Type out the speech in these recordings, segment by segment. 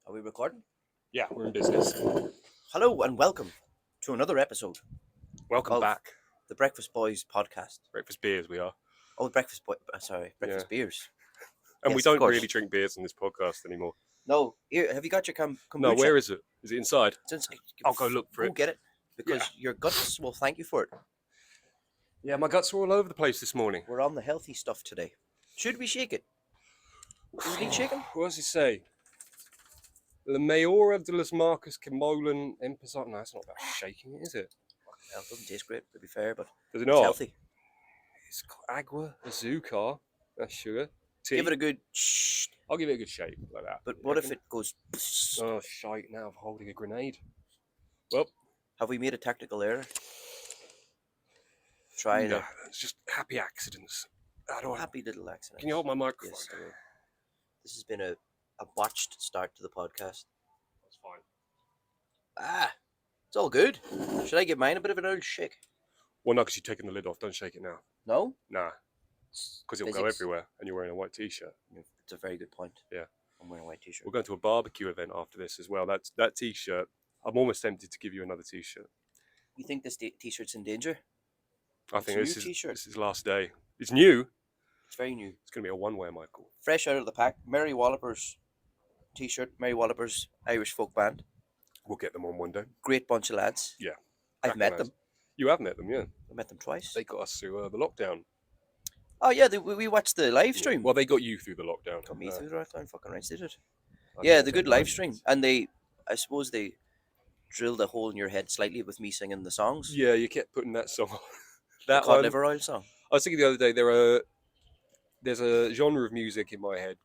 Are we recording? Yeah, we're in business. Hello and welcome to another episode Welcome of back. the Breakfast Boys podcast. Breakfast beers we are. Oh, Breakfast Yeah. Beers. And we Yes, of don't course. really drink beers in this podcast anymore. No, here, have you got your kombucha? No, where is it? Is it inside? I'll go look for Go it. get it because your guts will thank you for it. Yeah, my guts were all over the place this morning. We're on the healthy stuff today. Should we shake it? Does it need shaking? What does it say? La Mayora de los Marcos Kimolan Empezar. No, it's not about shaking it, is it? Well, it doesn't taste great, to be fair, but Does it it's not? healthy. It's got agua, azúcar, that's sugar, tea. Give it a good shh. I'll give it a good shake like that. But what if it goes? Oh, shite, now I'm holding a grenade. Well, have we made a tactical error? Try no, it. it's just happy accidents. Happy little accident. Can you hold my microphone? Yes, I will. This has been a botched start to the podcast. That's fine. It's all good. Should I give mine a bit of an old shake? Well, no, because you're taking the lid off. Don't shake it now. No? Nah, because it'll go Physics. everywhere, and you're wearing a white t-shirt. It's a very good point. Yeah. I'm wearing a white t-shirt. We're going to a barbecue event after this as well. That t-shirt. I'm almost tempted to give you another t-shirt. You think this t-shirt's in danger? I think It's a this new is t-shirt. this is last day. It's new. It's very new. It's going to be a one-wear, Michael. Fresh out of the pack. Mary Wallopers t-shirt. Mary Wallopers Irish folk band. We'll get them on one day. Great bunch of lads. Yeah. I've Cracking met lads. them. You have met them, yeah. I met them twice. They got us through the lockdown. Oh yeah, we watched the live stream. Well, they got you through the lockdown. Got me through the lockdown. Fucking right, they did. I Yeah, didn't the get good live mine. stream, and I suppose they drilled a hole in your head slightly with me singing the songs. Yeah, you kept putting that song on. The That cod one. liver oil song. I was thinking the other day there's a genre of music in my head,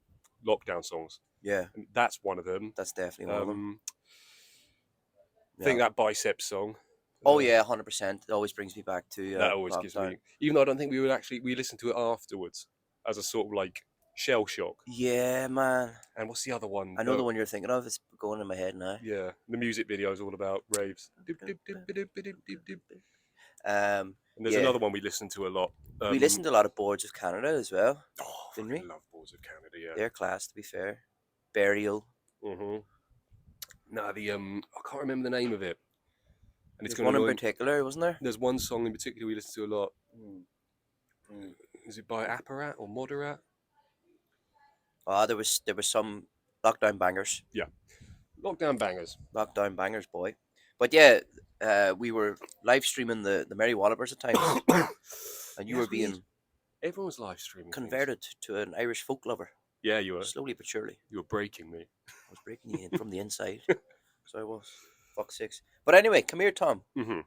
lockdown songs. Yeah, And that's one of them. that's definitely one of them. I think that Bicep song. Oh yeah, 100%. It always brings me back to That always gives me, even though I don't think we listened to it afterwards as a sort of like shell shock. Yeah, man. And what's the other one? I know the one you're thinking of. It's going in my head now. Yeah, the music video is all about raves. And there's Yeah. another one we listened to a lot. We listened to a lot of Boards of Canada as well. Oh, didn't I we? love Boards of Canada. Yeah. They're class, to be fair. Burial. No, I can't remember the name of it. And it's There's one in annoy me. particular, wasn't there? There's one song in particular we listen to a lot. Is it by Apparat or Moderat? There was some lockdown bangers. Lockdown bangers. Lockdown bangers, boy. But yeah, we were live streaming the Mary Wallopers at times, and you Yes, were being Everyone was live streaming. things. converted to an Irish folk lover, Yeah, you were. slowly but surely. You were breaking me. I was breaking you in from the inside. So I was. Fuck sakes. But anyway, come here, Tom. Mm-hmm.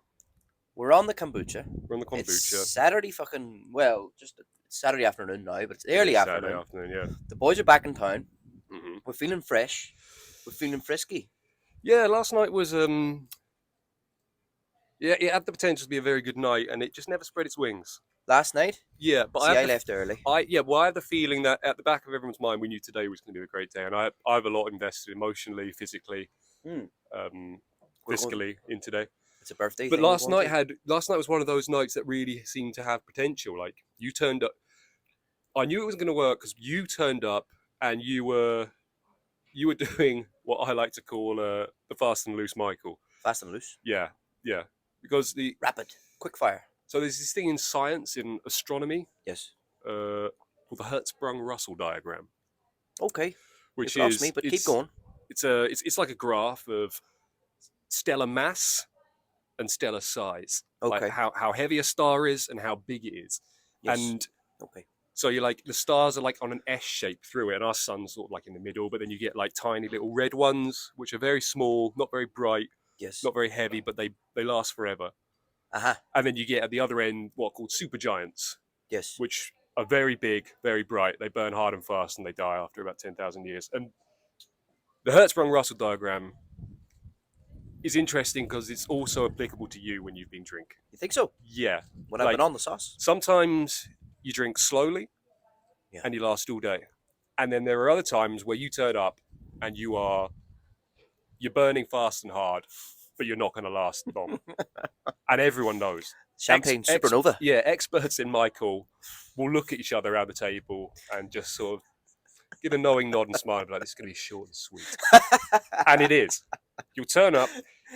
We're on the kombucha. We're on the kombucha. It's Saturday it's Saturday afternoon now, but it's early Saturday afternoon. yeah. The boys are back in town. Mm-hmm. We're feeling fresh. We're feeling frisky. Yeah, last night was yeah, it had the potential to be a very good night, and it just never spread its wings. Last night, Yeah, but I left early. I have the feeling that at the back of everyone's mind, we knew today was going to be a great day, and I have a lot invested emotionally, physically, Mm. fiscally in today. It's a birthday. But thing we're last going night to. was one of those nights that really seemed to have potential. Like you turned up, I knew it was going to work because you turned up and you were doing what I like to call the fast and loose Michael. Fast and loose. Yeah, because Rapid. Quick fire. so there's this thing in science, in astronomy, Yes. called the Hertzsprung-Russell diagram, Okay. which You've lost is me, but keep going. It's like a graph of stellar mass and stellar size. Okay. Like how heavy a star is and how big it is. Yes. And Okay. so you're like, the stars are like on an S shape through it, and our sun's sort of like in the middle, but then you get like tiny little red ones, which are very small, not very bright, Yes. not very heavy, but they last forever. Aha. And then you get at the other end what are called supergiants, Yes. which are very big, very bright. They burn hard and fast, and they die after about 10,000 years. And the Hertzsprung-Russell diagram is interesting because it's also applicable to you when you've been drinking. You think so? Yeah. When I've Like- been on the sauce. Sometimes you drink slowly Yeah. and you last all day. And then there are other times where you turn up and you're burning fast and hard, but you're not going to last long. And everyone knows. Champagne Supernova. Yeah, experts in Michael will look at each other around the table and just sort of give a knowing nod and smile, and be like, this is going to be short and sweet. And it is. You'll turn up,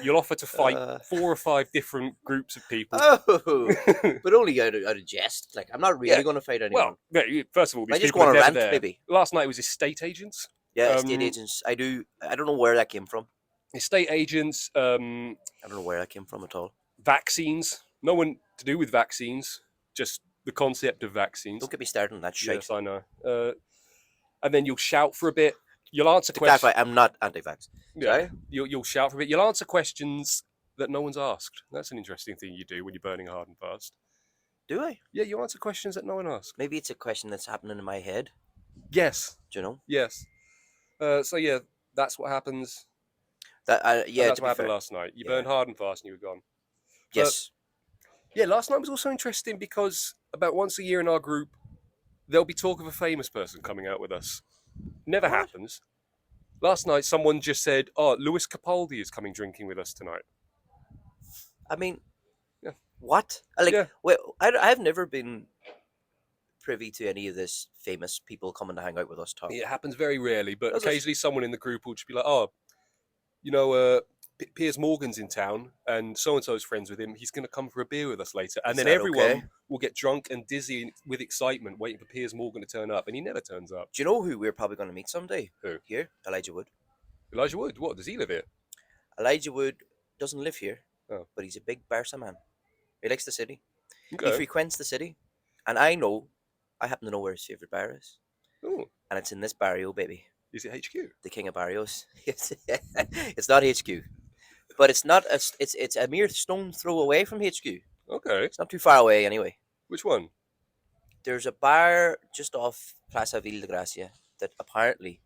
you'll offer to fight 4 or 5 different groups of people. Oh, but only out of jest. Like, I'm not really Yeah. going to fight anyone. Well, first of all, these I just people are want to never rant, there. maybe. Last night was estate agents. Yeah, estate agents. I don't know where that came from. Estate agents, I don't know where that came from at all. vaccines. No one to do with vaccines, just the concept of vaccines. Don't get me started on that shit. Yes, I know. And then you'll shout for a bit. You'll answer To questions. clarify, I'm not anti-vax. Yeah, Sorry? you'll shout for a bit. You'll answer questions that no one's asked. That's an interesting thing you do when you're burning hard and fast. Do I? Yeah, you answer questions that no one asked. Maybe it's a question that's happening in my head. Yes. Do you know? Yes. So yeah, that's what happens. That yeah. And that's To what be happened fair. last night. You Yeah. burned hard and fast, and you were gone. Yes. Yeah, last night was also interesting because about once a year in our group, there'll be talk of a famous person coming out with us. Never What? happens. Last night, someone just said, "Oh, Lewis Capaldi is coming drinking with us tonight." I mean, Yeah. what? Like, Yeah. well, I've never been privy to any of this famous people coming to hang out with us. Tom. It happens very rarely, but Does it? occasionally someone in the group will just be like, "Oh, you know, Piers Morgan's in town, and so and so's friends with him. He's going to come for a beer with us later." And Is then that everyone okay? will get drunk and dizzy with excitement, waiting for Piers Morgan to turn up, and he never turns up. Do you know who we're probably going to meet someday? Who? Here, Elijah Wood. Elijah Wood. What does he live here? Elijah Wood doesn't live here, Oh. but he's a big Barca man. He likes the city. He Okay. frequents the city, and I happen to know where his favorite bar is, Oh, and it's in this barrio, baby, is it HQ? the king of barrios. It's not HQ, but it's not. It's a mere stone throw away from HQ. Okay. It's not too far away, anyway. Which one? There's a bar just off Plaza Villa de Gracia that apparently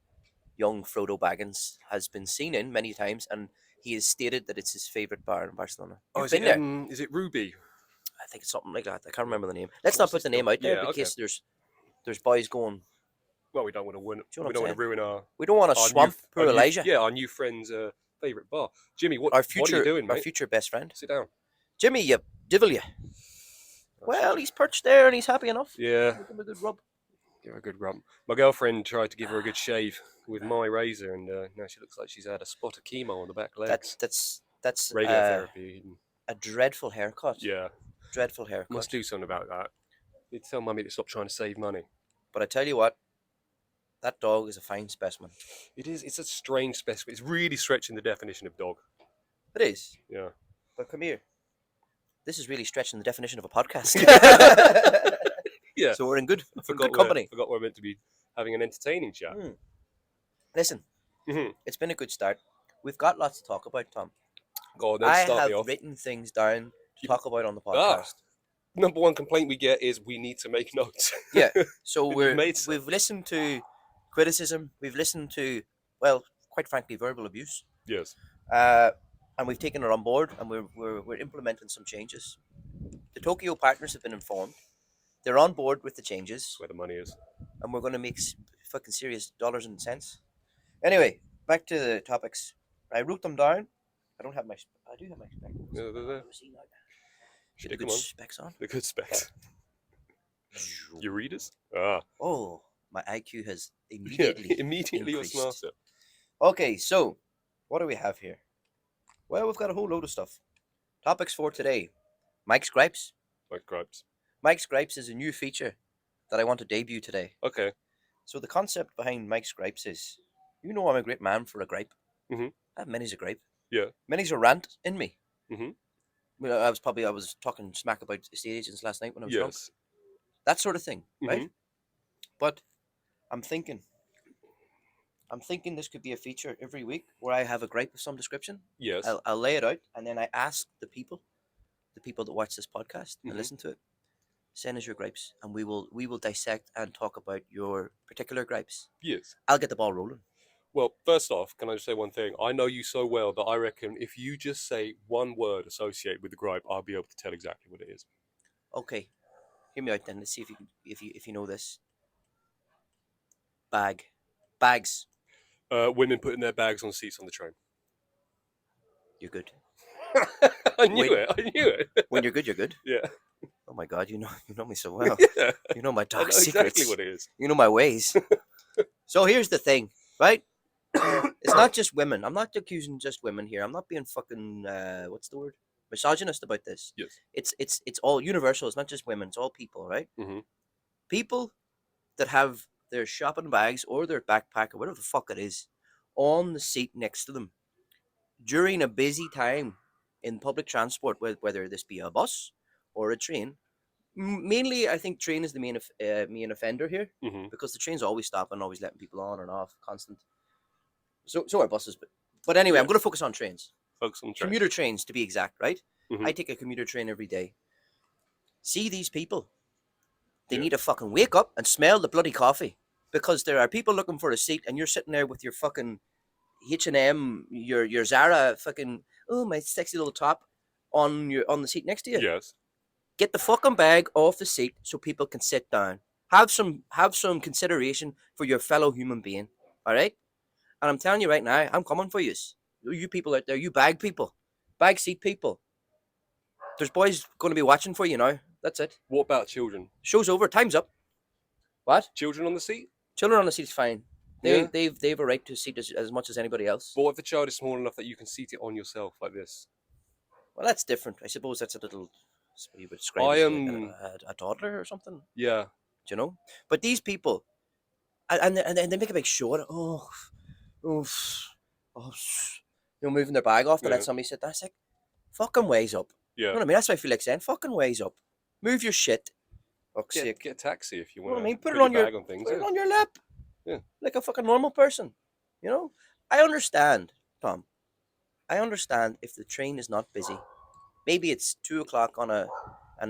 young Frodo Baggins has been seen in many times, and he has stated that it's his favorite bar in Barcelona. You've been there. Is it Ruby? I think it's something like that. I can't remember the name. Let's not put the name out there Yeah, in okay. case there's boys going. Well, we don't want to win. Do you know We what don't I'm want to ruin our. We don't want to our swamp new, poor our new- Elijah, yeah, our new friend's favorite bar. Jimmy, what? our future, What are you doing, our mate? future best friend, Sit down. Jimmy. You divil you. Well, he's perched there and he's happy enough. Yeah, Give him a good rub. give her a good rub. My girlfriend tried to give her a good shave with my razor, and now she looks like she's had a spot of chemo on the back legs. That's Radiotherapy. a dreadful haircut. Yeah, Dreadful haircut. must do something about that. You tell mummy to stop trying to save money. But I tell you what, that dog is a fine specimen. It is. It's a strange specimen. It's really stretching the definition of dog. It is. Yeah. But come here. This is really stretching the definition of a podcast. Yeah. So we're in good, I good company. Forgot we're meant to be having an entertaining chat. Listen, Mhm. it's been a good start. We've got lots to talk about, Tom. Go on, then I start have me off. written things down to You- talk about on the Ah. podcast. Number one complaint we get is we need to make notes. Yeah. So You've made some. we've listened to criticism. We've listened to, well, quite frankly, verbal abuse. Yes. And we've taken it on board, and we're implementing some changes. The Tokyo partners have been informed. They're on board with the changes, That's where the money is. and we're going to make fucking serious dollars and cents. Anyway, back to the topics. I wrote them down. I do have my specs. Yeah, there. See now. Should Get come the on. good specs on. The good specs. Your readers? Ah. Oh, my IQ has Yeah, immediately immediately you're increased. smarter. Okay, so what do we have here? Well, we've got a whole load of stuff. Topics for today. Mike's Gripes. Like gripes. Mike's Gripes is a new feature that I want to debut today. Okay. So the concept behind Mike's Gripes is, you know, I'm a great man for a gripe. Mhm. I have many's a gripe. Yeah. Many's a rant in me. Mhm. Well, I was talking smack about estate agents last night when I was drunk. Yes. That sort of thing, right? Mhm. But I'm thinking this could be a feature every week where I have a gripe of some description. Yes. I'll lay it out, and then I ask the people that watch this podcast and Mhm. listen to it, send us your gripes, and we will dissect and talk about your particular gripes. Yes. I'll get the ball rolling. Well, first off, can I just say one thing? I know you so well that I reckon if you just say one word associated with the gripe, I'll be able to tell exactly what it is. Okay, hear me out then. Let's see if you know this. Bags. Women putting their bags on seats on the train. You're good. I knew Wait. it. I knew it. When you're good, you're good. Yeah. Oh my God, you know me so well. Yeah. You know my I dark know secrets. exactly what it is. You know my ways. So here's the thing, right? It's not just women. I'm not accusing just women here. I'm not being fucking what's the word? Misogynist about this. Yes. It's all universal. It's not just women. It's all people, right? Mm-hmm. People that have their shopping bags or their backpack or whatever the fuck it is on the seat next to them during a busy time in public transport, whether this be a bus or a train. Mainly, I think train is the main offender here Mm-hmm. because the train's always stopping, always letting people on and off, constant. So are buses, but anyway, I'm Yeah. going to focus on trains, Focus on the train. commuter trains to be exact, right? Mm-hmm. I take a commuter train every day. See these people? They Yeah. need to fucking wake up and smell the bloody coffee because there are people looking for a seat, and you're sitting there with your fucking H&M, your Zara fucking my sexy little top on the seat next to you. Yes. Get the fucking bag off the seat so people can sit down. Have some consideration for your fellow human being. All right? And I'm telling you right now, I'm coming for you. You people out there, you bag people, bag seat people. There's boys going to be watching for you now. That's it. What about children? Show's over. Time's up. What? Children on the seat? Children on the seat's fine. Yeah. They've a right to seat as much as anybody else. But what if the child is small enough that you can seat it on yourself like this? Well, that's different. I suppose that's a little. What you would describe I as am. a toddler or something. Yeah. Do you know? But these people, and they make a big show of it. Oh, oh, oh, moving their bag off to Yeah. let somebody sit there. It's like, fucking ways up. You Yeah. know what I mean? That's what I feel like saying. Fucking ways up. Move your shit. Fuck's Get sake. a taxi if you You know want what I to mean? Put put it your on your bag on things. put it Yeah. on your lap. Yeah. Like a fucking normal person. You know? I understand, Tom. I understand if the train is not busy. Maybe it's 2 o'clock and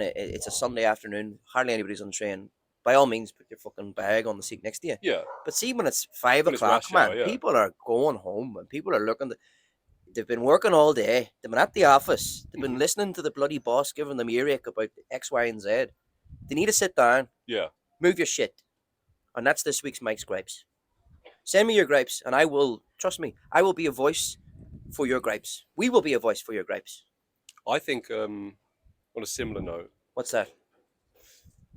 it's a Sunday afternoon. Hardly anybody's on the train. By all means, put your fucking bag on the seat next to you. Yeah. But see, when it's 5 When it's o'clock, rush man, hour, yeah. people are going home and people are looking. They've been working all day. They've been at the office. They've been Mhm. listening to the bloody boss giving them earache about X, Y, and Z. They need to sit down, Yeah. move your shit. And that's this week's Mike's Gripes. Send me your gripes, and I will, trust me, I will be a voice for your gripes. We will be a voice for your gripes. I think on a similar note, What's that?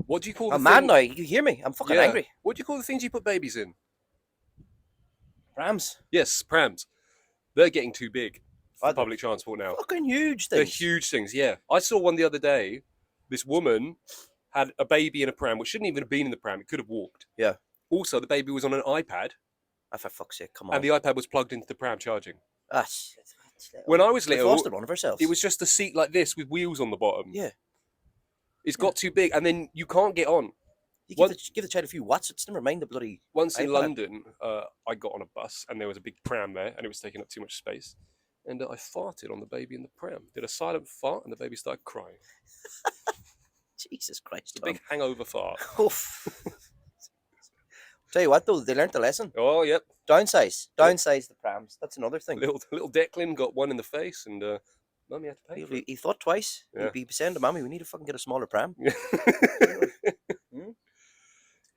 what do you call the I'm mad thing? now. You hear me? I'm fucking Yeah. angry. What do you call the things you put babies in? Rams. Yes, prams. They're getting too big for Are they? public transport now. Fucking huge They're things. huge things, yeah. I saw one the other day. This woman had a baby in a pram, which shouldn't even have been in the pram. It could have walked. Yeah. Also, the baby was on an iPad, Oh, for fuck's sake, come on. and the iPad was plugged into the pram charging. When I was we've little, lost one of ourselves. It was just a seat like this with wheels on the bottom. Yeah. It's got too big, and then you can't get on. You give the child a few watts, it's never mind the bloody. Once in iPad. London, I got on a bus, and there was a big pram there, and it was taking up too much space. And I farted on the baby in the pram. Did a silent fart, and the baby started crying. Jesus Christ. It's a big hangover fart. Oof. Tell you what though, they learnt the lesson. Oh, yep. Downsize the prams. That's another thing. Little Declan got one in the face, and Mummy had to pay for it. He thought twice. Yeah. He'd be saying to Mommy, we need to fucking get a smaller pram.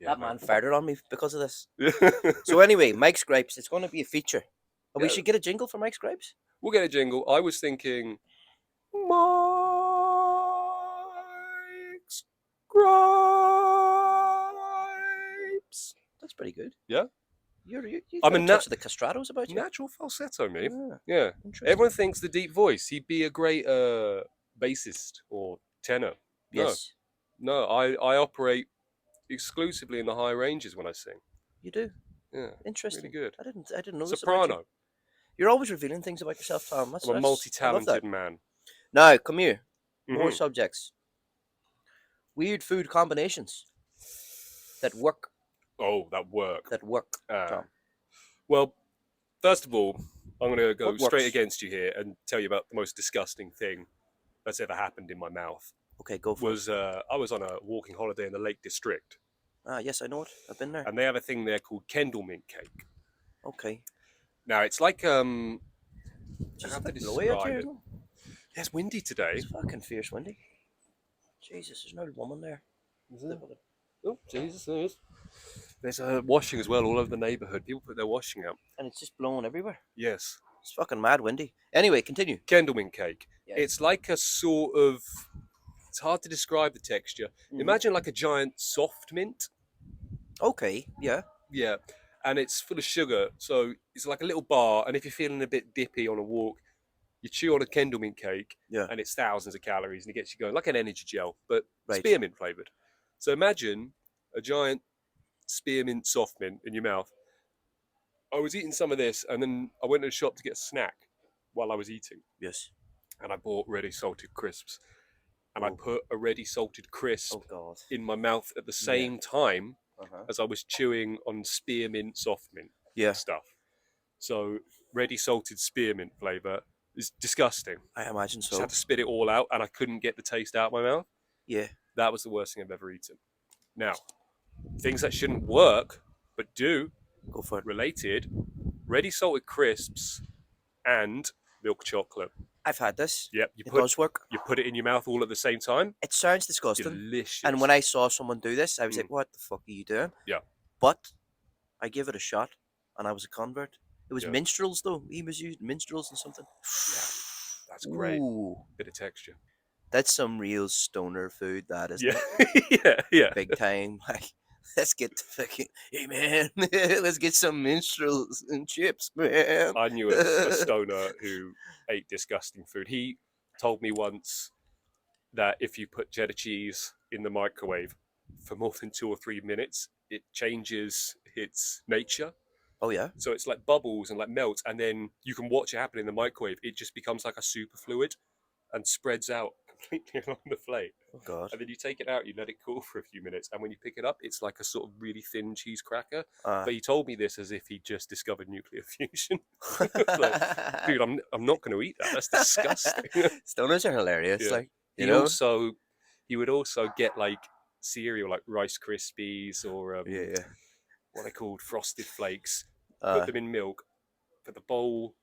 Yeah, That man farted on me because of this. Yeah. So anyway, Mike's Gripes, it's going to be a feature. And we Yeah. should get a jingle for Mike's Gripes. We'll get a jingle. I was thinking, Mike's Gripes. That's pretty good. Yeah. You've I'm got a a touch of the castratos about you. Natural falsetto, me. Yeah, Yeah. interesting. Everyone thinks the deep voice. He'd be a great bassist or tenor. Yes, No, I operate exclusively in the high ranges when I sing. you do. Yeah. Interesting. Really good. I didn't know this about you. Soprano. You're always revealing things about yourself, Tom. I'm a I love multi-talented that. man. Now, come here. More Mhm. subjects. Weird food combinations that work. Oh, that work. Tom. Well, first of all, I'm going to go What straight works? against you here and tell you about the most disgusting thing that's ever happened in my mouth. Okay, go for it. I was on a walking holiday in the Lake District, Ah, yes, I know it. I've been there. and they have a thing there called Kendall mint cake. Okay. Now it's like Jeez, how to it's blowy out describe here, it? isn't it? Yeah, it's windy today. It's fucking fierce windy. Jesus, there's no woman there. Oh, Jesus, there is. There's washing as well all over the neighbourhood. People put their washing out. And it's just blowing everywhere. Yes. It's fucking mad windy. Anyway, continue. Kendall mint cake. Yeah. It's like a sort of. It's hard to describe the texture. Mhm. Imagine like a giant soft mint. Okay, yeah. Yeah. and it's full of sugar. So it's like a little bar, and if you're feeling a bit dippy on a walk, you chew on a Kendall mint cake, Yeah. and it's thousands of calories, and it gets you going like an energy gel, but Right. spearmint flavored. So imagine a giant spearmint soft mint in your mouth. I was eating some of this, and then I went to the shop to get a snack while I was eating, Yes. and I bought ready salted crisps, and I Oh. put a ready salted crisp Oh God. in my mouth at the Yeah. same time Uh-huh. as I was chewing on spearmint soft mint Yeah. stuff. So ready salted spearmint flavor is disgusting. I imagine Just had so. to spit it all out, and I couldn't get the taste out of my mouth. Yeah. That was the worst thing I've ever eaten. Now, things that shouldn't work but do Go for it. related: ready salted crisps and milk chocolate. I've had this. Yep, It does work. you put it in your mouth all at the same time. It sounds disgusting. Delicious. And when I saw someone do this, I was Mm. like, "What the fuck are you doing?" Yeah. But I gave it a shot, and I was a convert. It was Yeah. minstrels though. He was using minstrels and something. Yeah, that's great. Ooh, Bit of texture. that's some real stoner food, that isn't Yeah, it? yeah. Big time. Like, let's get the fucking. Hey man, let's get some minstrels and chips, man. I knew a stoner who ate disgusting food. He told me once that if you put cheddar cheese in the microwave for more than 2 or 3 minutes, it changes its nature. Oh yeah. So it's like bubbles and like melts, and then you can watch it happen in the microwave. It just becomes like a super fluid and spreads out completely along the flame. Oh god. And then you take it out, you let it cool for a few minutes, and when you pick it up, it's like a sort of really thin cheese cracker. But he told me this as if he just discovered nuclear fusion. Like, dude, I'm not going to eat that. That's disgusting. Stoners are hilarious. Yeah. Like, you know. He would also get like cereal, like Rice Krispies or Yeah. what they called Frosted Flakes. Uh, Put them in milk, put the bowl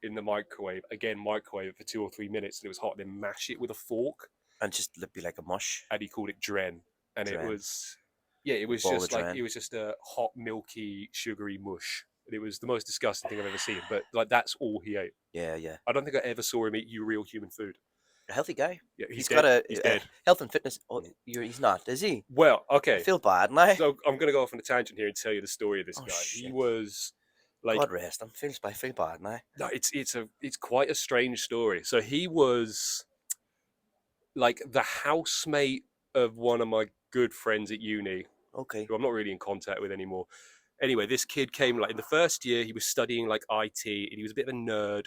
in the microwave. Again, microwave it for 2 or 3 minutes, and it was hot. Then mash it with a fork, and just be like a mush. and he called it dren. And it Dren. was, yeah, it was Ball of just like dren. it was just a hot, milky, sugary mush. It was the most disgusting thing I've ever seen. But like that's all he ate. Yeah, yeah. I don't think I ever saw him eat real human food. A healthy guy. Yeah, He's dead. got a, He's a dead. health and fitness. Oh, he's not, is he? Well, I okay. feel bad now. So I'm gonna go off on a tangent here and tell you the story of this Oh, guy. He shit. was like, God rest him. I feel bad now. no, it's quite a strange story. So he was like the housemate of one of my good friends at uni, Okay. who I'm not really in contact with anymore. Anyway, this kid came like in the first year, he was studying like IT, and he was a bit of a nerd,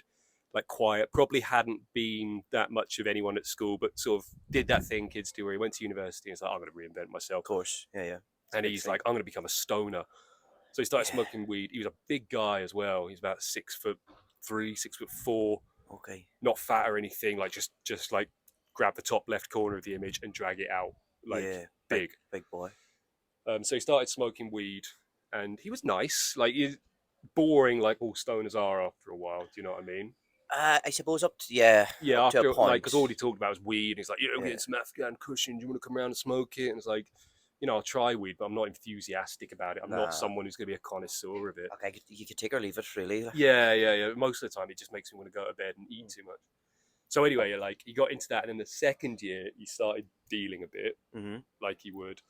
like quiet, probably hadn't been that much of anyone at school, but sort of did that thing kids do where he went to university and he's like, I'm going to reinvent myself. Of course. Yeah, yeah. And he's like, I'm going to become a stoner. So he started Yeah. smoking weed. He was a big guy as well. He's about 6'3", 6'4", Okay. not fat or anything. Like just like grab the top left corner of the image and drag it out, like yeah. big. Big boy. So he started smoking weed, and he was nice. Like he's boring, like all stoners are after a while. Do you know what I mean? I suppose up to up to After a point. like because all he talked about was weed. And he's like, Yeah. getting some Afghan cushion. Do you want to come around and smoke it? And it's like, I'll try weed, but I'm not enthusiastic about it. I'm Nah. not someone who's going to be a connoisseur of it. Okay, you could take or leave it, really. Like, Yeah. Most of the time, it just makes me want to go to bed and eat too much. So anyway, like he got into that, and then the second year he started dealing a bit, like he would,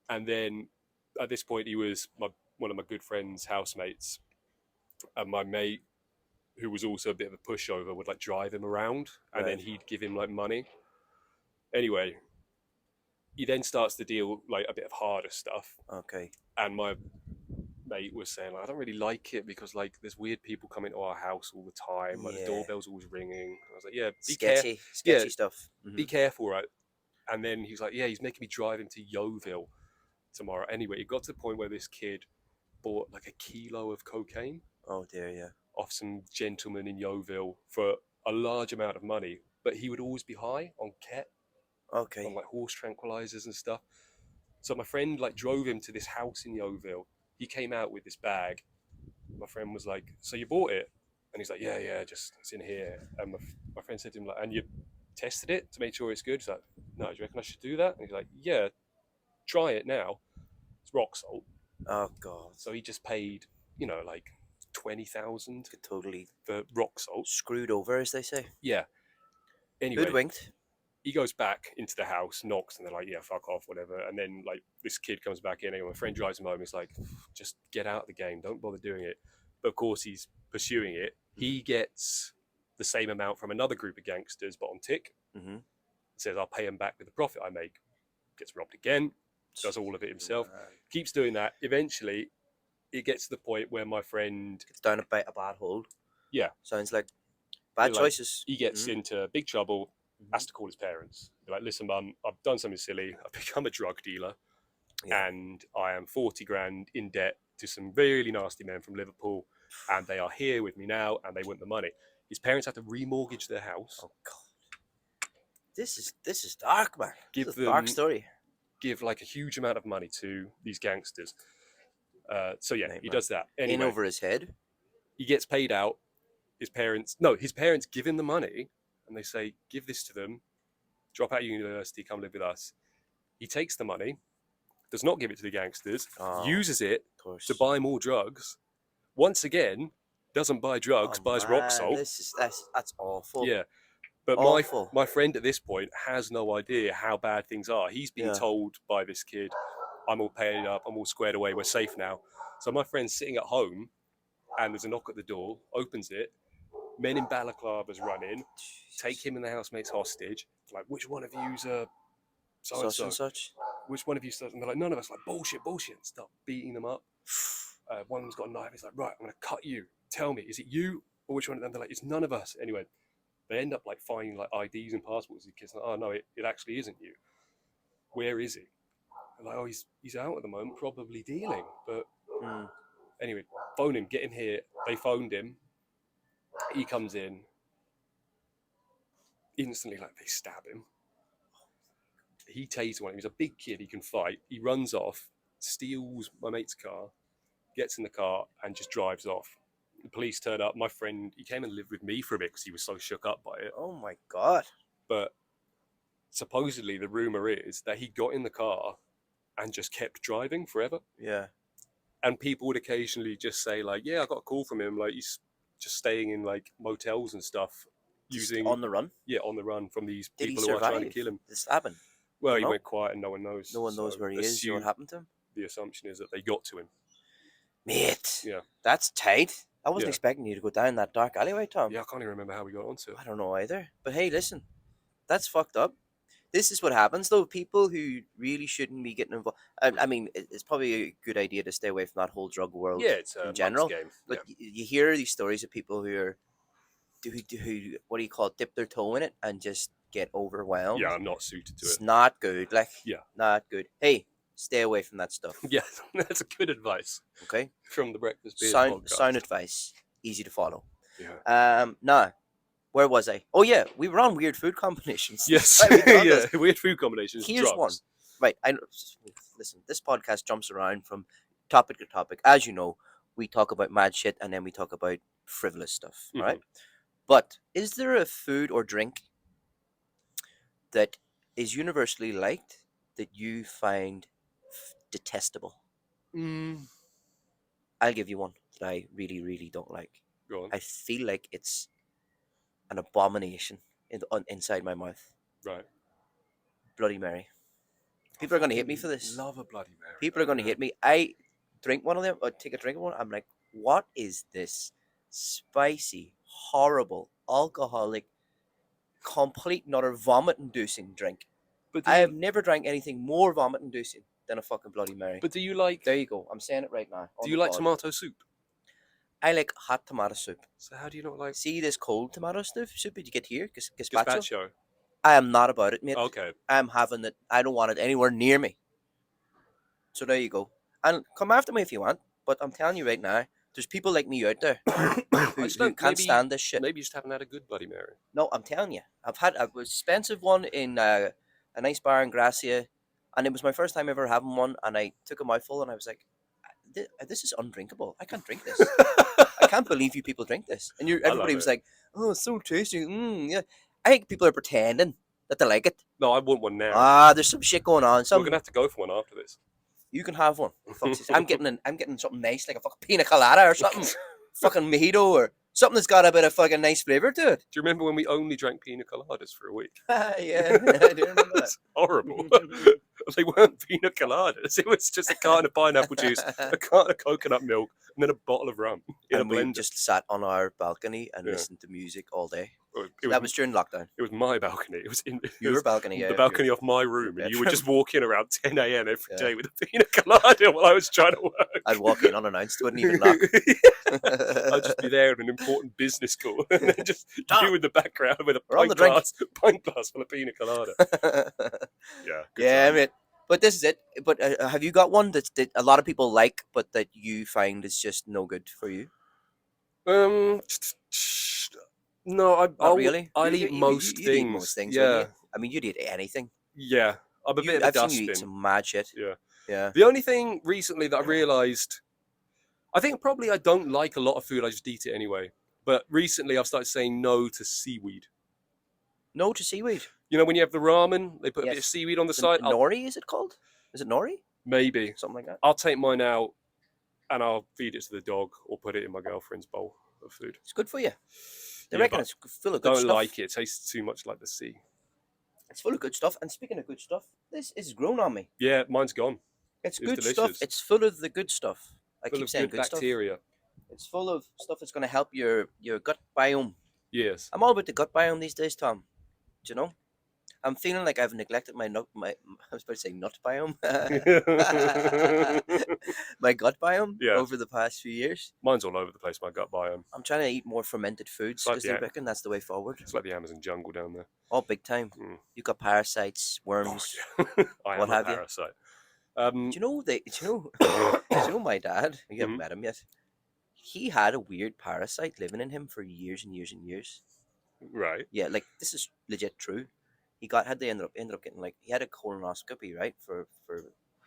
and then at this point he was one of my good friends' housemates, and my mate, who was also a bit of a pushover, would like drive him around, and then Right. he'd give him like money. Anyway, he then starts to deal like a bit of harder stuff, Okay. and my mate was saying like, I don't really like it because like there's weird people coming to our house all the time, like the Yeah. doorbell's always ringing. I was like, yeah, Sketchy stuff. be careful, right? And then he was like, yeah, he's making me drive him to Yeovil tomorrow. Anyway, it got to the point where this kid bought like a kilo of cocaine Oh dear, yeah. off some gentleman in Yeovil for a large amount of money, but he would always be high on ket, Okay. on like horse tranquilizers and stuff. So my friend like drove him to this house in Yeovil. He came out with this bag. My friend was like, so you bought it? And he's like, yeah, just it's in here. And my friend said to him like, and you tested it to make sure it's good? He's like, no, do you reckon I should do that? And he's like, yeah, try it now. It's rock salt. Oh god. So he just paid, like 20,000 Totally for rock salt. screwed over, as they say. Yeah. Anyway, Hoodwinked. he goes back into the house, knocks, and they're like, yeah, fuck off, whatever. And then like this kid comes back in, and my friend drives him home. He's like, just get out of the game, don't bother doing it. But of course, he's pursuing it. He gets the same amount from another group of gangsters, but on tick. Mm-hmm. Says, I'll pay him back with the profit I make. Gets robbed again, does all of it himself, keeps doing that. Eventually, it gets to the point where my friend Gets down a bad hole. Yeah. Sounds like bad choices. He gets into big trouble, has to call his parents. Be like, listen, mum, I've done something silly. I've become a drug dealer, and I am 40 grand in debt to some really nasty men from Liverpool, and they are here with me now, and they want the money. His parents have to remortgage their house. Oh God, this is dark, man. Give this is them a dark story. Give like a huge amount of money to these gangsters. So yeah, he does that. In Anyway, over his head. he gets paid out. His parents give him the money, and they say, give this to them, drop out of university, come live with us. He takes the money, does not give it to the gangsters, uses it to buy more drugs. Once again, doesn't buy drugs, buys rock salt. That's awful. Yeah. But my friend at this point has no idea how bad things are. He's been told by this kid, I'm all paid up, I'm all squared away, we're safe now. So my friend's sitting at home, and there's a knock at the door, opens it, men in balaclavas run in, take him and the housemates hostage. Like, which one of you's such and such? Which one of you? And they're like, none of us. Like, bullshit. And start beating them up. One of them's got a knife. He's like, right, I'm going to cut you. Tell me, is it you or which one of them? They're like, it's none of us. Anyway, they end up like finding like IDs and passports. The kid's like, oh no, it actually isn't you. Where is he? They're like, oh, he's out at the moment, probably dealing. But anyway, phone him, get him here. They phoned him. He comes in. Instantly, like, they stab him. He tases one. He's a big kid. He can fight. He runs off, steals my mate's car, gets in the car, and just drives off. The police turn up. My friend, he came and lived with me for a bit because he was so shook up by it. Oh my God. But supposedly the rumor is that he got in the car and just kept driving forever. Yeah. And people would occasionally just say, like, yeah, I got a call from him. Like, he's just staying in like motels and stuff. Using on the run? Yeah, on the run from these Did people he who are survive trying to kill him. This happened? Well, he went quiet and no one knows. No one knows where he is or what happened to him. The assumption is that they got to him. Mate. Yeah. That's tight. I wasn't expecting you to go down that dark alleyway, Tom. Yeah, I can't even remember how we got onto it. I don't know either. But hey, listen, that's fucked up. This is what happens, though. People who really shouldn't be getting involved. I mean, it's probably a good idea to stay away from that whole drug world. Yeah, it's in general. Game. But you hear these stories of people who what do you call it, dip their toe in it and just get overwhelmed. Yeah, I'm not suited to it. It's not good. Like, not good. Hey, stay away from that stuff. Yeah, that's good advice. Okay. From the Breakfast Beers podcast. Sound advice, easy to follow. Yeah. Now, where was I? Oh yeah, we were on weird food combinations. Yes. Weird food combinations. Here's one. Right. Listen. This podcast jumps around from topic to topic. As you know, we talk about mad shit and then we talk about frivolous stuff. Mm-hmm. Right. But is there a food or drink that is universally liked that you find detestable? I'll give you one that I really, really don't like. Go on. I feel like it's an abomination inside my mouth. Right. Bloody Mary. People are going to hate me for this. Love a Bloody Mary. People are going to hate me. I drink one of them, or take a drink of one. I'm like, what is this spicy, horrible, alcoholic, complete and utter vomit-inducing drink? But I have never drank anything more vomit-inducing than a fucking Bloody Mary. But do you like... There you go. I'm saying it right now. Do you like tomato soup? I like hot tomato soup. So how do you not like... See this cold tomato soup that you get here? Gazpacho? Gazpacho? I am not about it, mate. Okay. I'm having it. I don't want it anywhere near me. So there you go. And come after me if you want. But I'm telling you right now, there's people like me out there who can't stand this shit. Maybe you just haven't had a good Bloody Mary. No, I'm telling you. I've had a expensive one in a nice bar in Gracia. And it was my first time ever having one. And I took a mouthful and I was like, this is undrinkable. I can't drink this. I can't believe you people drink this. And everybody was like, oh, it's so tasty. Yeah. I think people are pretending that they like it. No, I want one now. There's some shit going on. We're gonna have to go for one after this. You can have one. I'm getting something nice like a fucking pina colada or something. Fucking mojito or Something that's got a bit of fucking nice flavour to it. Do you remember when we only drank pina coladas for a week? Yeah, I do remember that. It's horrible. They weren't pina coladas. It was just a carton of pineapple juice, a carton of coconut milk, and then a bottle of rum in a And we blender. just sat on our balcony and Yeah. listened to music all day. It That was during lockdown. It was my balcony. It was in Your balcony, yeah. the balcony of my room, and you would bedroom. just walk in around 10 a.m. every Yeah. day with a pina colada while I was trying to work. I'd walk in unannounced, wouldn't even knock. I'd just be there at an important business call, and then just Tom, you in the background with a we're on the drink. pint glass full of pina colada. Yeah, good Yeah, time. mate. But this is it. But have you got one that a lot of people like, but that you find is just no good for you? No, Not really. I'll You- eat you- most you'd things. eat most things, Yeah, wouldn't you? I mean, you'd eat anything. yeah. I'm a bit of a I've seen dustbin. you eat some mad shit. Yeah. Yeah. The only thing recently that I realised, I think probably I don't like a lot of food. I just eat it anyway. But recently I've started saying no to seaweed. No to seaweed. You know when you have the ramen, they put a bit of Yes. seaweed on the The side. nori, is it called? Is it nori? Maybe Something like that. I'll take mine out and I'll feed it to the dog or put it in my girlfriend's bowl of food. It's good for you. They Yeah, reckon but it's full of good Don't stuff. like it. It tastes too much like the sea. It's full of good stuff. And speaking of good stuff, this is grown on me. Yeah, mine's gone. It's It was good stuff. delicious. It's full of the good stuff. I Full keep of saying good good stuff. bacteria. It's full of stuff that's going to help your gut biome. Yes. I'm all about the gut biome these days, Tom. Do you know? I'm feeling like I've neglected my nut. I was about to say nut biome. My gut biome Yeah. over the past few years. Mine's all over the place. My gut biome. I'm trying to eat more fermented foods Like because they reckon that's the way forward. It's like the Amazon jungle down there. Oh, big time. Mm. You've got parasites, worms. I What am a have you? parasite. Do you know they? Do you know my dad? You haven't Mhm. met him yet. He had a weird parasite living in him for years and years and years. Right. Yeah, like this is legit true. He ended up getting like he had a colonoscopy, right? For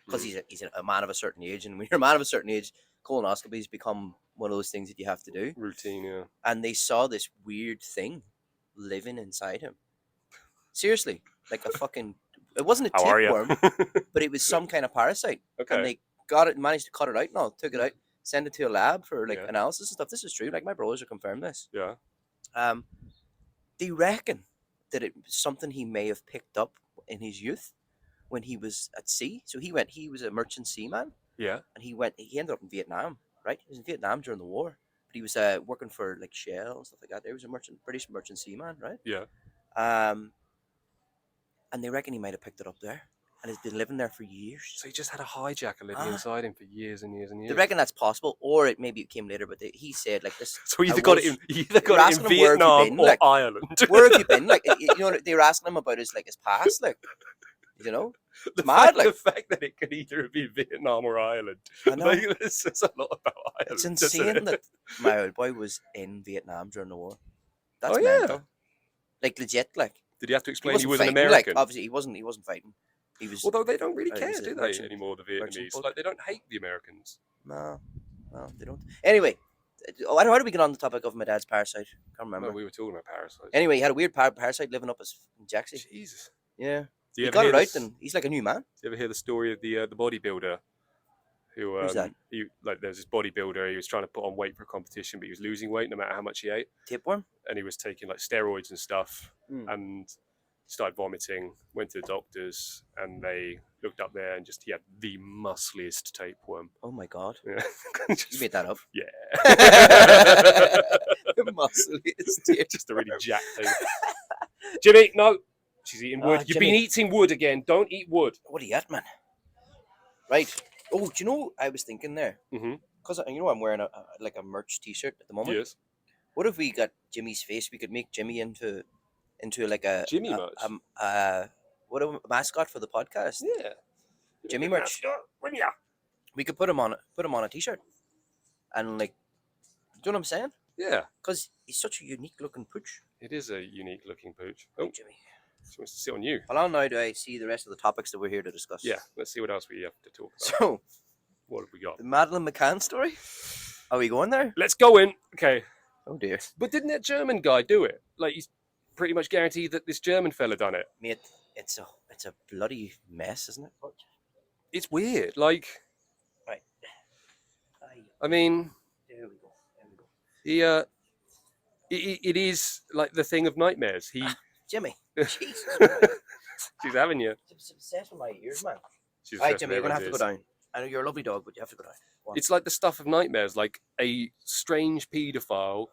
because he's a man of a certain age, and when you're a man of a certain age, colonoscopies become one of those things that you have to do. Routine, yeah. And they saw this weird thing living inside him. Seriously, like a fucking. It wasn't a How are you? tapeworm, but it was some kind of parasite. Okay. And they managed to cut it out. No, took it out, send it to a lab for like Yeah. analysis and stuff. This is true. Like my brothers have confirmed this. Yeah. They reckon that it was something he may have picked up in his youth when he was at sea. So he was a merchant seaman, Yeah. and he ended up in Vietnam, right? He was in Vietnam during the war, but he was working for like Shell and stuff like that. He was a British merchant seaman, right? Yeah. And they reckon he might have picked it up there, and has been living there for years. So he just had a hijacker living Ah. inside him for years and years and years. They reckon that's possible, or maybe it came later. But he said like this. So he I either got was- it in They were asking him, "Where have you Vietnam been?" or Like, Ireland. Where have you been? Like you know, they were asking him about his past, like you know. the mad, the fact that it could either be Vietnam or Ireland. I know. Like, this says a lot about Ireland. It's doesn't insane it? that my old boy was in Vietnam during the war. That's Oh, yeah. mental. Like legit, like Did he have to he explain he wasn't was an fighting. American? Like obviously he wasn't fighting. He was Although they don't really he care, was a do they, merchant- anymore, the merchant Vietnamese? boat. Like, they don't hate the Americans. no, they don't. Anyway, how did we get on the topic of my dad's parasite? Can't remember. No, we were talking about parasites. Anyway, he had a weird parasite living up his Jacksy. Jesus. Yeah, Do he you ever got hear it out, this- and he's like a new man. Do you ever hear the story of the bodybuilder who Who's that? there's this bodybuilder, he was trying to put on weight for a competition, but he was losing weight no matter how much he ate, Tapeworm. and he was taking like steroids and stuff, Mm. and started vomiting. Went to the doctors, and they looked up there, and he had the muscliest tapeworm. Oh my god, Yeah. you made that up. Yeah. The muscle is dear. Just a really jacked thing. Jimmy, no. She's eating wood. Ah, You've been Jimmy. eating wood again. Don't eat wood. What are you at, man? Right. Oh, do you know I was thinking there? Mm-hmm. Because you know I'm wearing a merch T-shirt at the moment. Yes. What if we got Jimmy's face? We could make Jimmy into like a Jimmy merch? what a mascot for the podcast. Yeah. Jimmy merch. We could put him on a T-shirt, and like, do you know what I'm saying? Yeah. Because he's such a unique looking pooch. It is a unique looking pooch. Oh, Oh, Jimmy. she wants to sit on you. How long now do I see the rest of the topics that we're here to discuss? Yeah. Let's see what else we have to talk about. So What have we got? the Madeleine McCann story. Are we going there? Let's go in. Okay. Oh dear, But didn't that German guy do it? Like, he's pretty much guaranteed that this German fella done it. mate. It's a bloody mess, isn't it? It's weird. Like, Right. Aye. I mean, There we go. There we go. he it is like the thing of nightmares. He Jimmy, Jesus Christ. she's having you. She's obsessed with my ears, man. She's All right, obsessed with Jimmy, you're going to everyone's have to go ears. down. I know you're a lovely dog, but you have to go down. Go on. It's like the stuff of nightmares. Like a strange paedophile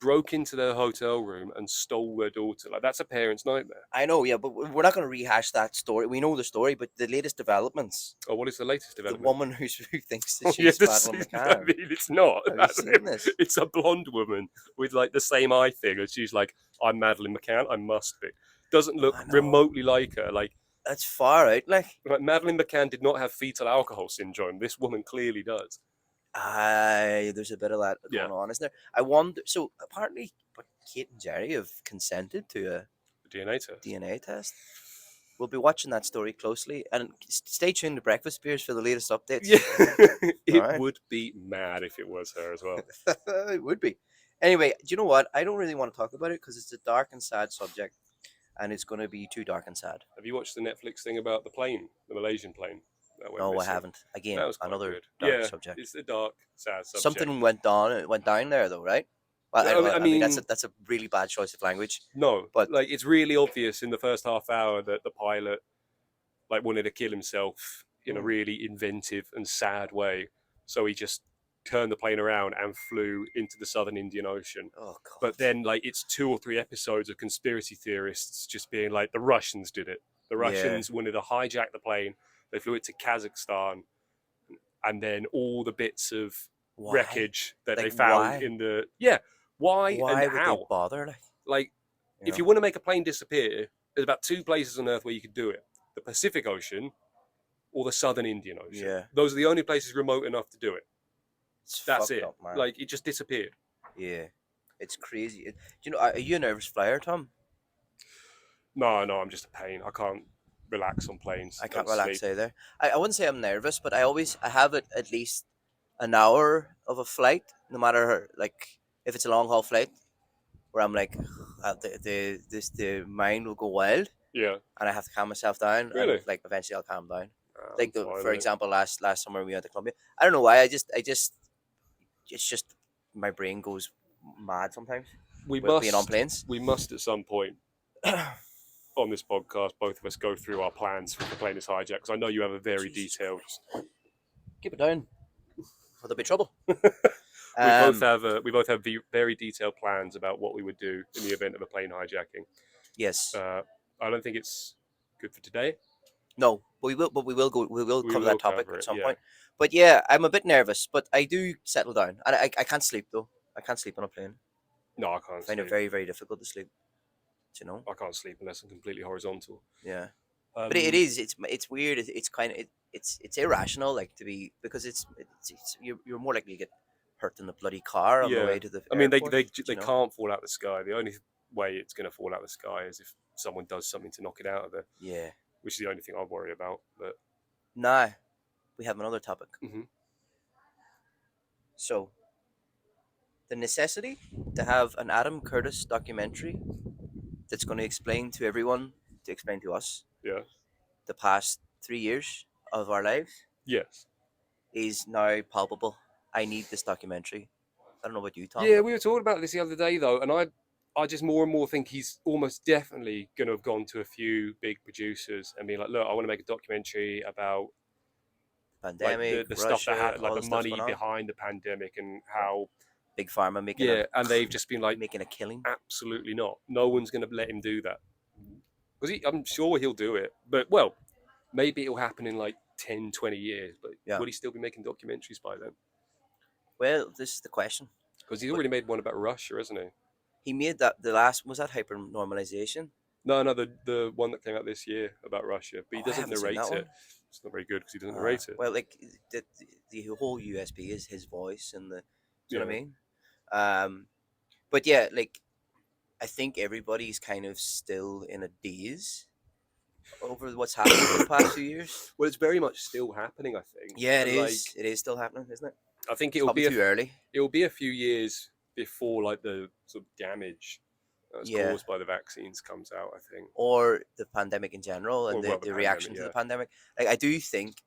broke into their hotel room and stole their daughter. Like that's a parent's nightmare. I know, yeah, but we're not going to rehash that story. We know the story, but the latest developments, Oh, what is the latest the development? woman who thinks that Oh, yeah, she's Madeline I McCann. mean, it's not. Have you seen this? It's a blonde woman with like the same eye thing, and she's like, "I'm Madeline McCann. I must be." Doesn't look I know. remotely like her. That's far out, like. Madeline McCann did not have fetal alcohol syndrome. This woman clearly does. There's a bit of that Yeah. going on, isn't there? I wonder. So apparently, but Kate and Jerry have consented to a The DNA test. DNA test. We'll be watching that story closely, and stay tuned to Breakfast Beers for the latest updates. Yeah, it Alright. would be mad if it was her as well. It would be. Anyway, do you know what? I don't really want to talk about it because it's a dark and sad subject, and it's going to be too dark and sad. Have you watched the Netflix thing about the plane, the Malaysian plane? That went No, missing? I haven't. Again, That was quite another good. dark Yeah, subject. it's a dark, sad subject. Something went down there, though, right? Well, I mean that's a really bad choice of language. No, but like it's really obvious in the first half hour that the pilot like wanted to kill himself in a really inventive and sad way. So he just turned the plane around and flew into the southern Indian Ocean. Oh God! But then like it's 2 or 3 episodes of conspiracy theorists just being like the Russians did it. The Russians wanted to hijack the plane. They flew it to Kazakhstan, and then all the bits of wreckage that they found in the why and would how they bother? Like if you want to make a plane disappear, there's about 2 places on Earth where you could do it: the Pacific Ocean or the Southern Indian Ocean. Yeah. Those are the only places remote enough to do it. That's it. Up, man. Like it just disappeared. Yeah, it's crazy. Do you know? Are you a nervous flyer, Tom? No, I'm just a pain. I can't relax on planes. I can't relax either. I wouldn't say I'm nervous, but I have at least an hour of a flight, no matter like if it's a long haul flight, where I'm like, the mind will go wild. Yeah. And I have to calm myself down. Really? And, like eventually I'll calm down. Like for example, last summer we went to Colombia. I don't know why. It's just my brain goes mad sometimes. Being on planes. We must at some point on this podcast, both of us go through our plans for the plane is hijacked, because I know you have a very detailed. Keep it down, or there'll be trouble. We both have very detailed plans about what we would do in the event of a plane hijacking. Yes. I don't think it's good for today. No, but we will cover that topic at some point. But yeah, I'm a bit nervous, but I do settle down, and I can't sleep though. I can't sleep on a plane. No, I can't. I find it very, very difficult to sleep. You know, I can't sleep unless I'm completely horizontal. Yeah, but it is. It's weird. It's kind of it's irrational, like to be, because it's you're more likely to get hurt in the bloody car on the way to the. I mean, airport, they can't fall out of the sky. The only way it's going to fall out of the sky is if someone does something to knock it out of there. Yeah, which is the only thing I worry about. But nah, we have another topic. Mm-hmm. So, the necessity to have an Adam Curtis documentary that's going to explain to everyone, to explain to us, the past 3 years of our lives, is now palpable. I need this documentary. I don't know about you, Tom. Yeah, we were talking about this the other day, though, and I just more and more think he's almost definitely going to have gone to a few big producers and be like, look, I want to make a documentary about pandemic, like the Russia, stuff that had, like the money behind the pandemic and how Big Pharma making and they've just been like making a killing. Absolutely not. No one's going to let him do that, because I'm sure he'll do it, but maybe it'll happen in like 10, 20 years, but will he still be making documentaries by then? Well, this is the question, because he's already made one about Russia, hasn't he? He made that, the last, was that Hypernormalization? No, the one that came out this year about Russia, but he doesn't narrate it. It's not very good because he doesn't narrate it. Well, like the whole USB is his voice, and do you know what I mean? But yeah, like I think everybody's kind of still in a daze over what's happened in the past few years. Well, it's very much still happening, I think. Yeah, it is. It is still happening, isn't it? I think it'll be too early. It will be a few years before like the sort of damage that's caused by the vaccines comes out, I think, or the pandemic in general, and the reaction to the pandemic. Like I do think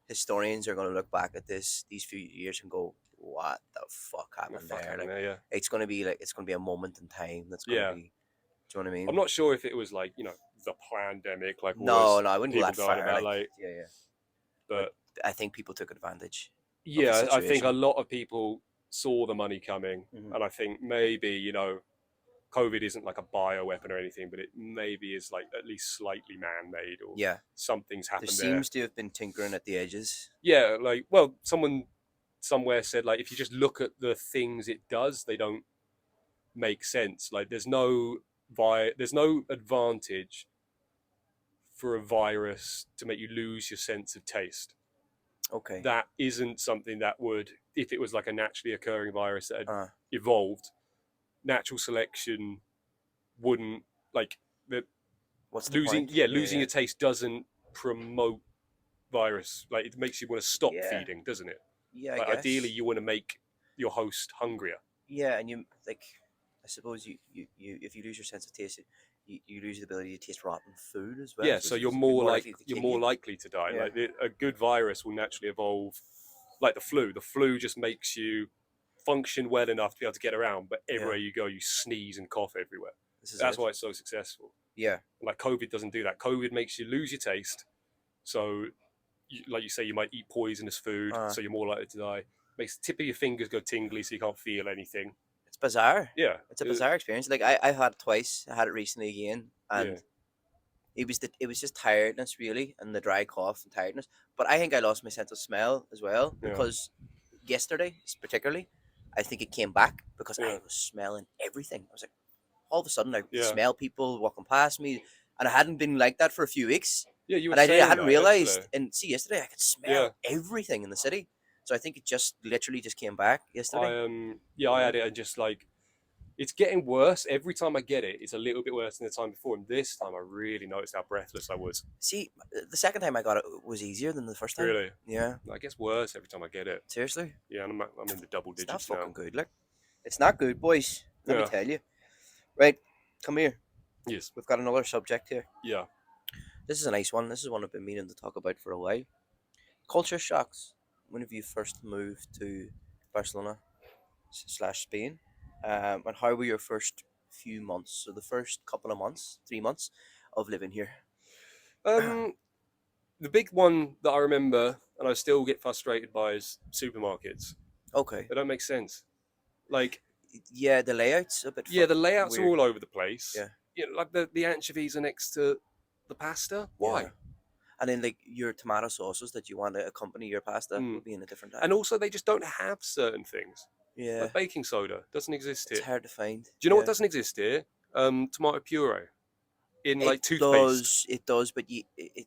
historians are going to look back at these few years and go, what the fuck What the happened fuck there? happened Like, there? Yeah, it's gonna be like it's gonna be a moment in time. That's gonna yeah. be. Do you know what I I'm mean? not sure if it was like the pandemic, like all No, those no, I wouldn't go people that died far. about, Like, like, yeah, yeah. But but I think people took advantage of the yeah, I think a situation. lot of people saw the money coming, Hmm. and I think maybe COVID isn't like a bioweapon or anything, but it maybe is like at least slightly man-made or Yeah, something's there happened there. seems to have been tinkering at the edges. Yeah, like, well, someone somewhere said, like, if you just look at the things it does, they don't make sense. Like, there's no advantage for a virus to make you lose your sense of taste. Okay. That isn't something that would, if it was like a naturally occurring virus that had Uh, evolved, natural selection wouldn't, like, the what's the losing point? yeah Yeah, losing yeah, your taste doesn't promote virus. Like, it makes you want to stop yeah, feeding, doesn't it? yeah. I Like, ideally guess. you want to make your host hungrier. Yeah, and you like. I suppose you if you lose your sense of taste, you lose the ability to taste rotten food as well. Yeah, So so it's more likely to you're kill more you. likely to die. Yeah, Like, a good virus will naturally evolve, like the flu. The flu just makes you function well enough to be able to get around, but yeah. everywhere you go, you sneeze and cough everywhere. This is That's it. why it's so successful. Yeah. Like, COVID doesn't do that. COVID makes you lose your taste. So, like you say, you might eat poisonous food, Uh, so you're more likely to die. Makes the tip of your fingers go tingly, so you can't feel anything. it's bizarre. Yeah, It's a bizarre experience. Like I've had it twice. I had it recently again, yeah, and it was just tiredness really, and the dry cough and tiredness. But I think I lost my sense of smell as well yeah, because yesterday, particularly, I think it came back because yeah, I was smelling everything. I was like, all of a sudden, I could yeah. smell people walking past me, and I hadn't been like that for a few weeks. Yeah, you were And I saying hadn't that realized. yesterday. And see, yesterday I could Yeah, smell everything in the city. So I think it just literally just came back yesterday. I Yeah. had it, and just like, it's getting worse every time I get it. It's a little bit worse than the time before, and this time I really noticed how breathless I was. See, the second time I got it was easier than the first time. Really, Yeah. it gets worse every time I get it. Seriously, Yeah, and I'm in the double it's not digits now. fucking good. Like, it's not good, boys. Let me Yeah. tell you. Right, come here. Yes. We've got another subject here. Yeah. This is a nice one. This is one I've been meaning to talk about for a while. Culture shocks. When have you first moved to Barcelona slash Spain? And how were your first few months? So the first couple of months, 3 months of living here. Um, the big one that I remember, and I still get frustrated by, is supermarkets. Okay. They don't make sense. Like, Yeah, the layout's a bit yeah, the layouts are weird. all over the place. Yeah, Like the anchovies are next to the pasta. yeah. Why? And then like your tomato sauces that you want to accompany your pasta Mm. will be in a different And time. also, they just don't have certain things. Yeah, Like baking soda doesn't exist it's here. hard to find. Do you know what Yeah, doesn't exist here? Tomato puree in it like toothpaste. does. It does, but it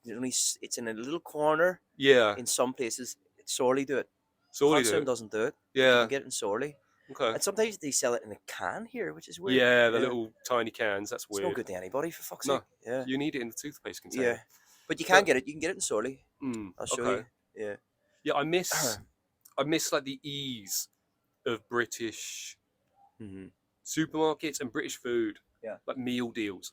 only it's in a little corner Yeah, in some places. Sorely do it. Sorley do Consum it. doesn't do it, but you can Yeah. get it in Sorley. Okay. And sometimes they sell it in a can here, which is weird. Yeah, the Yeah, little tiny cans. That's it's no weird. good to anybody for fuck's No, sake. Yeah, you need it in the toothpaste yeah, container. but you can But get it. You can get it in Sorley. I'll show okay. you. Yeah. Yeah, I miss like the ease of British Mm-hmm. supermarkets and British food, Yeah. like meal deals.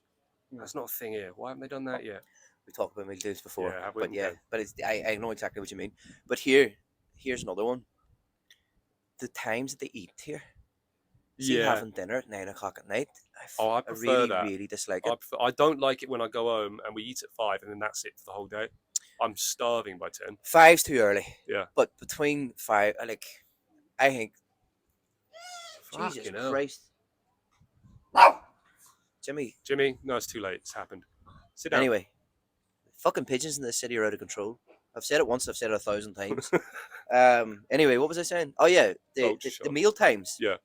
Mm. That's not a thing here. Why haven't they done that yet? We talked about meal deals before, Yeah, have we? but yeah, Okay. but it's I know exactly what you mean. But here's another one. The times that they eat here. See, Yeah. having dinner at 9 o'clock at night. Oh, I I prefer really, that. really dislike it. I don't like it when I go home and we eat at 5 and then that's it for the whole day. I'm starving by 10. Five's too early. Yeah. But between five, I think, Jesus Fucking hell. Christ, Jimmy. Jimmy, no, it's too late. It's happened. Sit down. Anyway, fucking pigeons in this city are out of control. I've said it once. I've said it 1,000 times. Anyway, what was I saying? Oh yeah, the meal times. Yeah.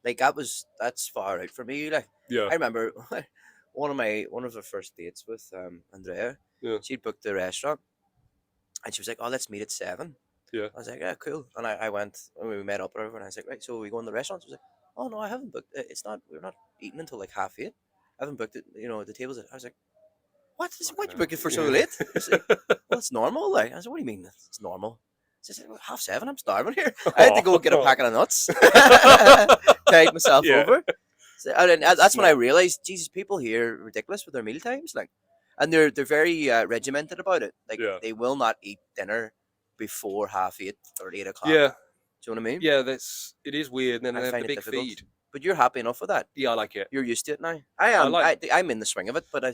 Like that's far out for me. Like Yeah. I remember one of our first dates with Andrea. Yeah. She'd booked the restaurant, and she was like, "Oh, let's meet at 7." Yeah. I was like, "Yeah, cool." And I went and we met up and I was like, "Right, so we go in the restaurant." She was like, "Oh no, I haven't booked. It's not. We're not eating until like 8:30. I haven't booked it. The tables." I was like, "What? Why'd you book it for so late?" She's like, "Well, it's normal." Like I said, "What do you mean it's normal?" She said, well, 7:30. I'm starving here. I had to go get a packet of nuts. Tide myself Yeah. over. So, and that's when I realized, Jesus, people here are ridiculous with their meal times. Like, and they're very regimented about it. Like, Yeah. they will not eat dinner before 8:30 or 8 o'clock. Yeah. Do you know what I mean? Yeah, it is weird. And then I they have the find it big difficult. feed. But you're happy enough with that. Yeah, I like it. You're used to it now. I I am. like. I'm in the swing of it, but I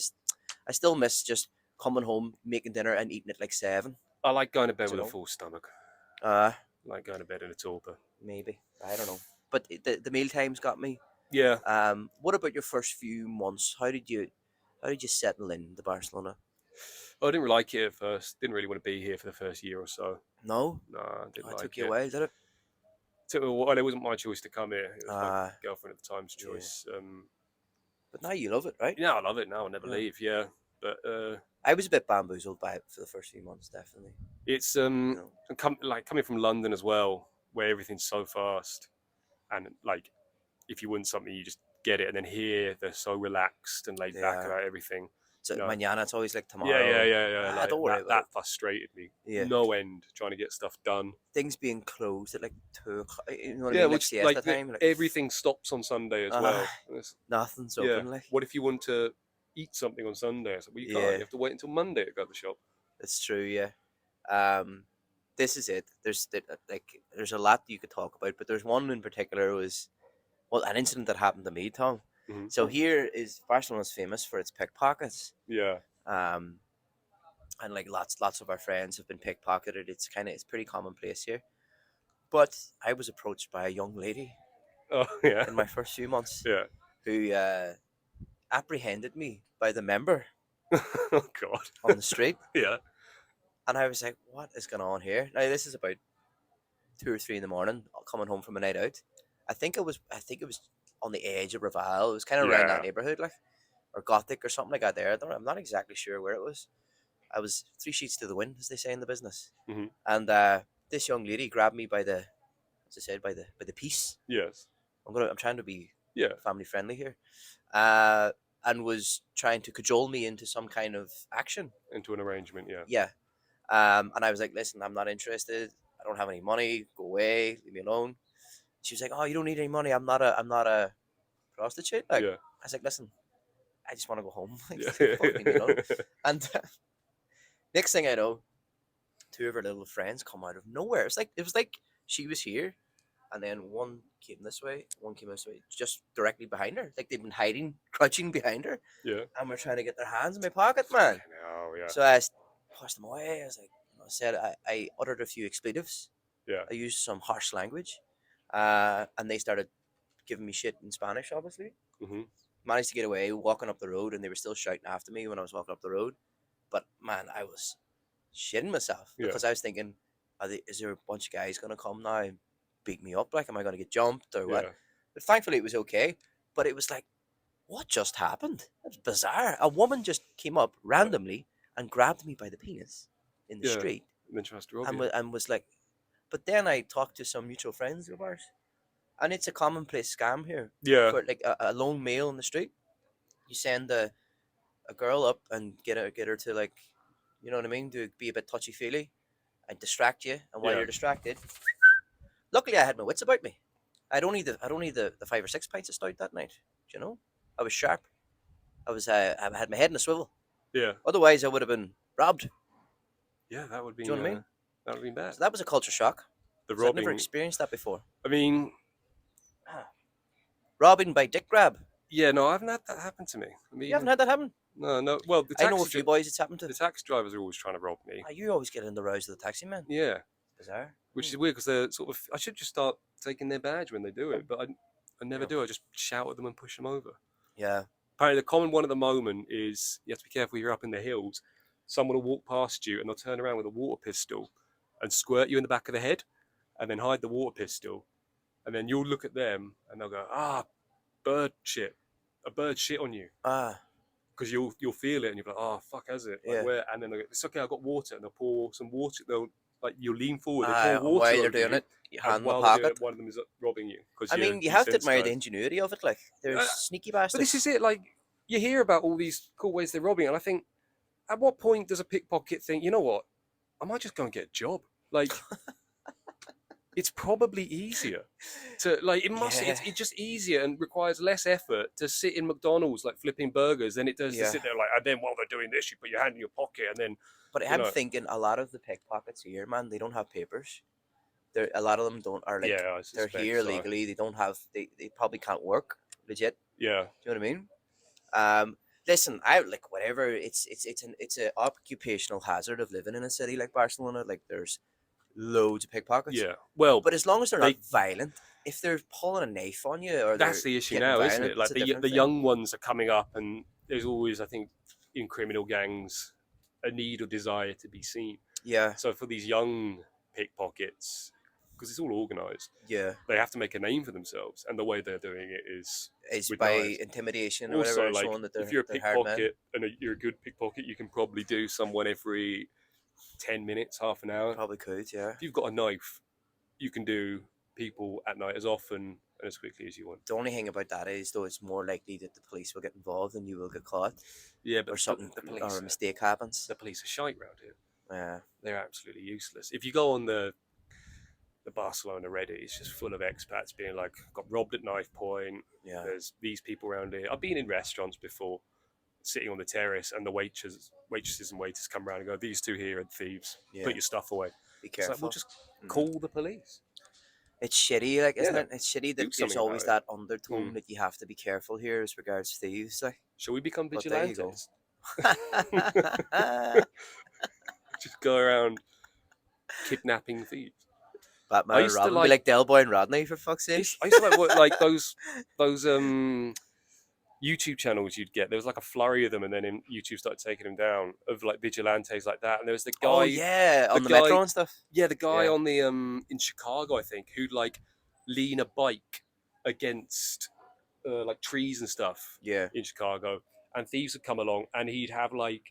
still miss just coming home, making dinner, and eating at like 7. I like going to bed Do you with a know? full stomach. Uh, I like going to bed in a torpor. maybe. I don't know. But the meal times got me. Yeah. What about your first few months? How did you settle in the Barcelona? I didn't really like it at first. Didn't really want to be here for the first year or so. No, No, I didn't it took like you a it. while, did it? Took me a while. It wasn't my choice to come here. It was my Uh girlfriend at the time's yeah. choice. But now you love it, right? Yeah, I love it now. I'll never Yeah. leave. Yeah, but I was a bit bamboozled by it for the first few months, definitely. it's You know. like coming from London as well, where everything's so fast, and like if you want something, you just get it, and then here they're so relaxed and laid They back are. about everything. So You know, mañana, it's always like yeah, yeah, tomorrow. yeah, yeah. Like Don't worry about that it. frustrated me. Yeah. No end trying to get stuff done. Things being closed at like 2 o'clock. You know what I Yeah, mean? Like which siesta time. everything stops on Sunday as well. Nothing's Yeah. open. Like, What if you want to eat something on Sunday? I said, well, you can't. yeah, You have to wait until Monday to go to the shop. it's true. Yeah. Um, this is it. There's a lot you could talk about, but there's one in particular was an incident that happened to me, Tom. Hmm. So here is Barcelona's famous for its pickpockets. Yeah. Um, and like lots of our friends have been pickpocketed. It's pretty commonplace here. But I was approached by a young lady Oh, yeah. in my first few months Yeah. who apprehended me by the member Oh, God. on the street. Yeah. And I was like, what is going on here? Now this is about 2 or 3 in the morning, coming home from a night out. I think it was on the edge of Raval. It was kind of around that Yeah. neighborhood, like, or Gothic or something like that. There, I'm not exactly sure where it was. I was 3 sheets to the wind, as they say in the business. Hmm. And this young lady grabbed me by the, as I said, by the piece. Yes. I'm trying to be Yeah. family friendly here, and was trying to cajole me into some kind of action. Into an arrangement. Yeah. Yeah. And I was like, listen, I'm not interested. I don't have any money. Go away. Leave me alone. She was like, oh, you don't need any money. I'm not a prostitute. Like, Yeah. I was like, listen, I just want to go home. Like, Yeah. fucking leave me alone. And next thing I know, 2 of her little friends come out of nowhere. It was like she was here, and then one came this way, one came this way, just directly behind her. Like they've been hiding, crouching behind her, Yeah. and we're trying to get their hands in my pocket, man. Oh, yeah. So I pushed them away. I was like, I said, I uttered a few expletives. Yeah. I used some harsh language, and they started giving me shit in Spanish. Obviously, Hmm. managed to get away, walking up the road, and they were still shouting after me when I was walking up the road. But man, I was shitting myself Yeah. because I was thinking, is there a bunch of guys gonna come now and beat me up? Like, am I gonna get jumped or what? Yeah. But thankfully, it was okay. But it was like, what just happened? It was bizarre. A woman just came up randomly and grabbed me by the penis in the Yeah. street, And then tries to rob and you. was like, but then I talked to some mutual friends of ours, and it's a commonplace scam here Yeah. for like a lone male in the street. You send a girl up and get her to, like, you know what I mean, to be a bit touchy feely and distract you, and while Yeah. you're distracted, luckily I had my wits about me. I don't need the 5 or 6 pints of stout that night. You know, I was sharp. I had my head in a swivel. Yeah. Otherwise, I would have been robbed. Yeah. That would be. Do you know what I mean? That would be bad. So that was a culture shock. The 'Cause I'd never robbing. experienced that before. I mean, Robbing by dick grab. yeah. No, I haven't had that happen to me. I mean, You haven't had that happen? no, no. Well, the I know a taxi few boys it's happened to. the taxi drivers are always trying to rob me. You always get in the rows of the taxi man. Yeah. Bizarre. Which is weird because they're sort of. I should just start taking their badge when they do it, but I never Yeah. do. I just shout at them and push them over. Yeah. Apparently, the common one at the moment is you have to be careful. You're up in the hills. Someone will walk past you and they'll turn around with a water pistol and squirt you in the back of the head, and then hide the water pistol, and then you'll look at them and they'll go, bird shit, a bird shit on you. Because you'll feel it and you'll be like, oh fuck, has it? Like, Yeah. where? And then they'll go, it's okay, I've got water, and they'll pour some water. They'll like you'll lean forward, they And pour water while over they're doing you, it, you and hand in the while they're doing pocket. it, one of them is robbing you. I mean, you have to admire the ingenuity of it. Like, there's sneaky bastards. But this is it. Like you hear about all these cool ways they're robbing, and I think, at what point does a pickpocket think, you know what, I might just go and get a job? Like, it's probably easier to like. It must. Yeah. It's just easier and requires less effort to sit in McDonald's like flipping burgers than it does to Yeah. sit there like. And then while they're doing this, you put your hand in your pocket, and then. But you I'm know. thinking a lot of the pickpockets here, man, they don't have papers. A lot of them don't are like Yeah, I they're suspect here so. legally. They don't have they probably can't work legit. Yeah, Do you know what I mean? Listen, I like whatever. It's an occupational hazard of living in a city like Barcelona. Like there's loads of pickpockets, yeah. Well, but as long as they're they not violent, if they're pulling a knife on you or that's they're the issue getting now, isn't violent, it? it's Like a different the thing. young ones are coming up, and there's always, I think, in criminal gangs, a need or desire to be seen. Yeah, So for these young pickpockets, because it's all organised, yeah. they have to make a name for themselves, and the way they're doing it is It's with by knives. intimidation or Also, whatever, like showing that if you're a they're hard men. pickpocket and you're a good pickpocket, you can probably do someone every 10 minutes, half an hour. Probably could, yeah. If you've got a knife, you can do people at night as often and as quickly as you want. The only thing about that is, though, it's more likely that the police will get involved and you will get caught, Yeah, or but something, the or police, a mistake happens. the police are shite around here. Yeah, They're absolutely useless. If you go on the Barcelona Reddit, it's just full of expats being like, got robbed at knife point. yeah, There's these people around here. I've been in restaurants before, sitting on the terrace, and the waitresses and waiters come around and go, "These two here are thieves. yeah. Put your stuff away." Be It's like, well, careful. just Mm. call the police. It's shitty, like, isn't Yeah, it? It's shitty do that there's something always about it. that undertone Mm. that you have to be careful here as regards thieves. Like, Shall we become but there you go. vigilantes? Just go around kidnapping thieves. Batman I and used to Robin be like. like Del Boy and Rodney, for fuck's sake. I used to like what, like those YouTube channels you'd get. There was like a flurry of them, and then YouTube started taking them down of like vigilantes like that. And there was the guy, Oh yeah, the on the guy, metro and stuff. yeah, the guy Yeah, on the in Chicago, I think, who'd like lean a bike against like trees and stuff yeah, in Chicago, and thieves would come along, and he'd have like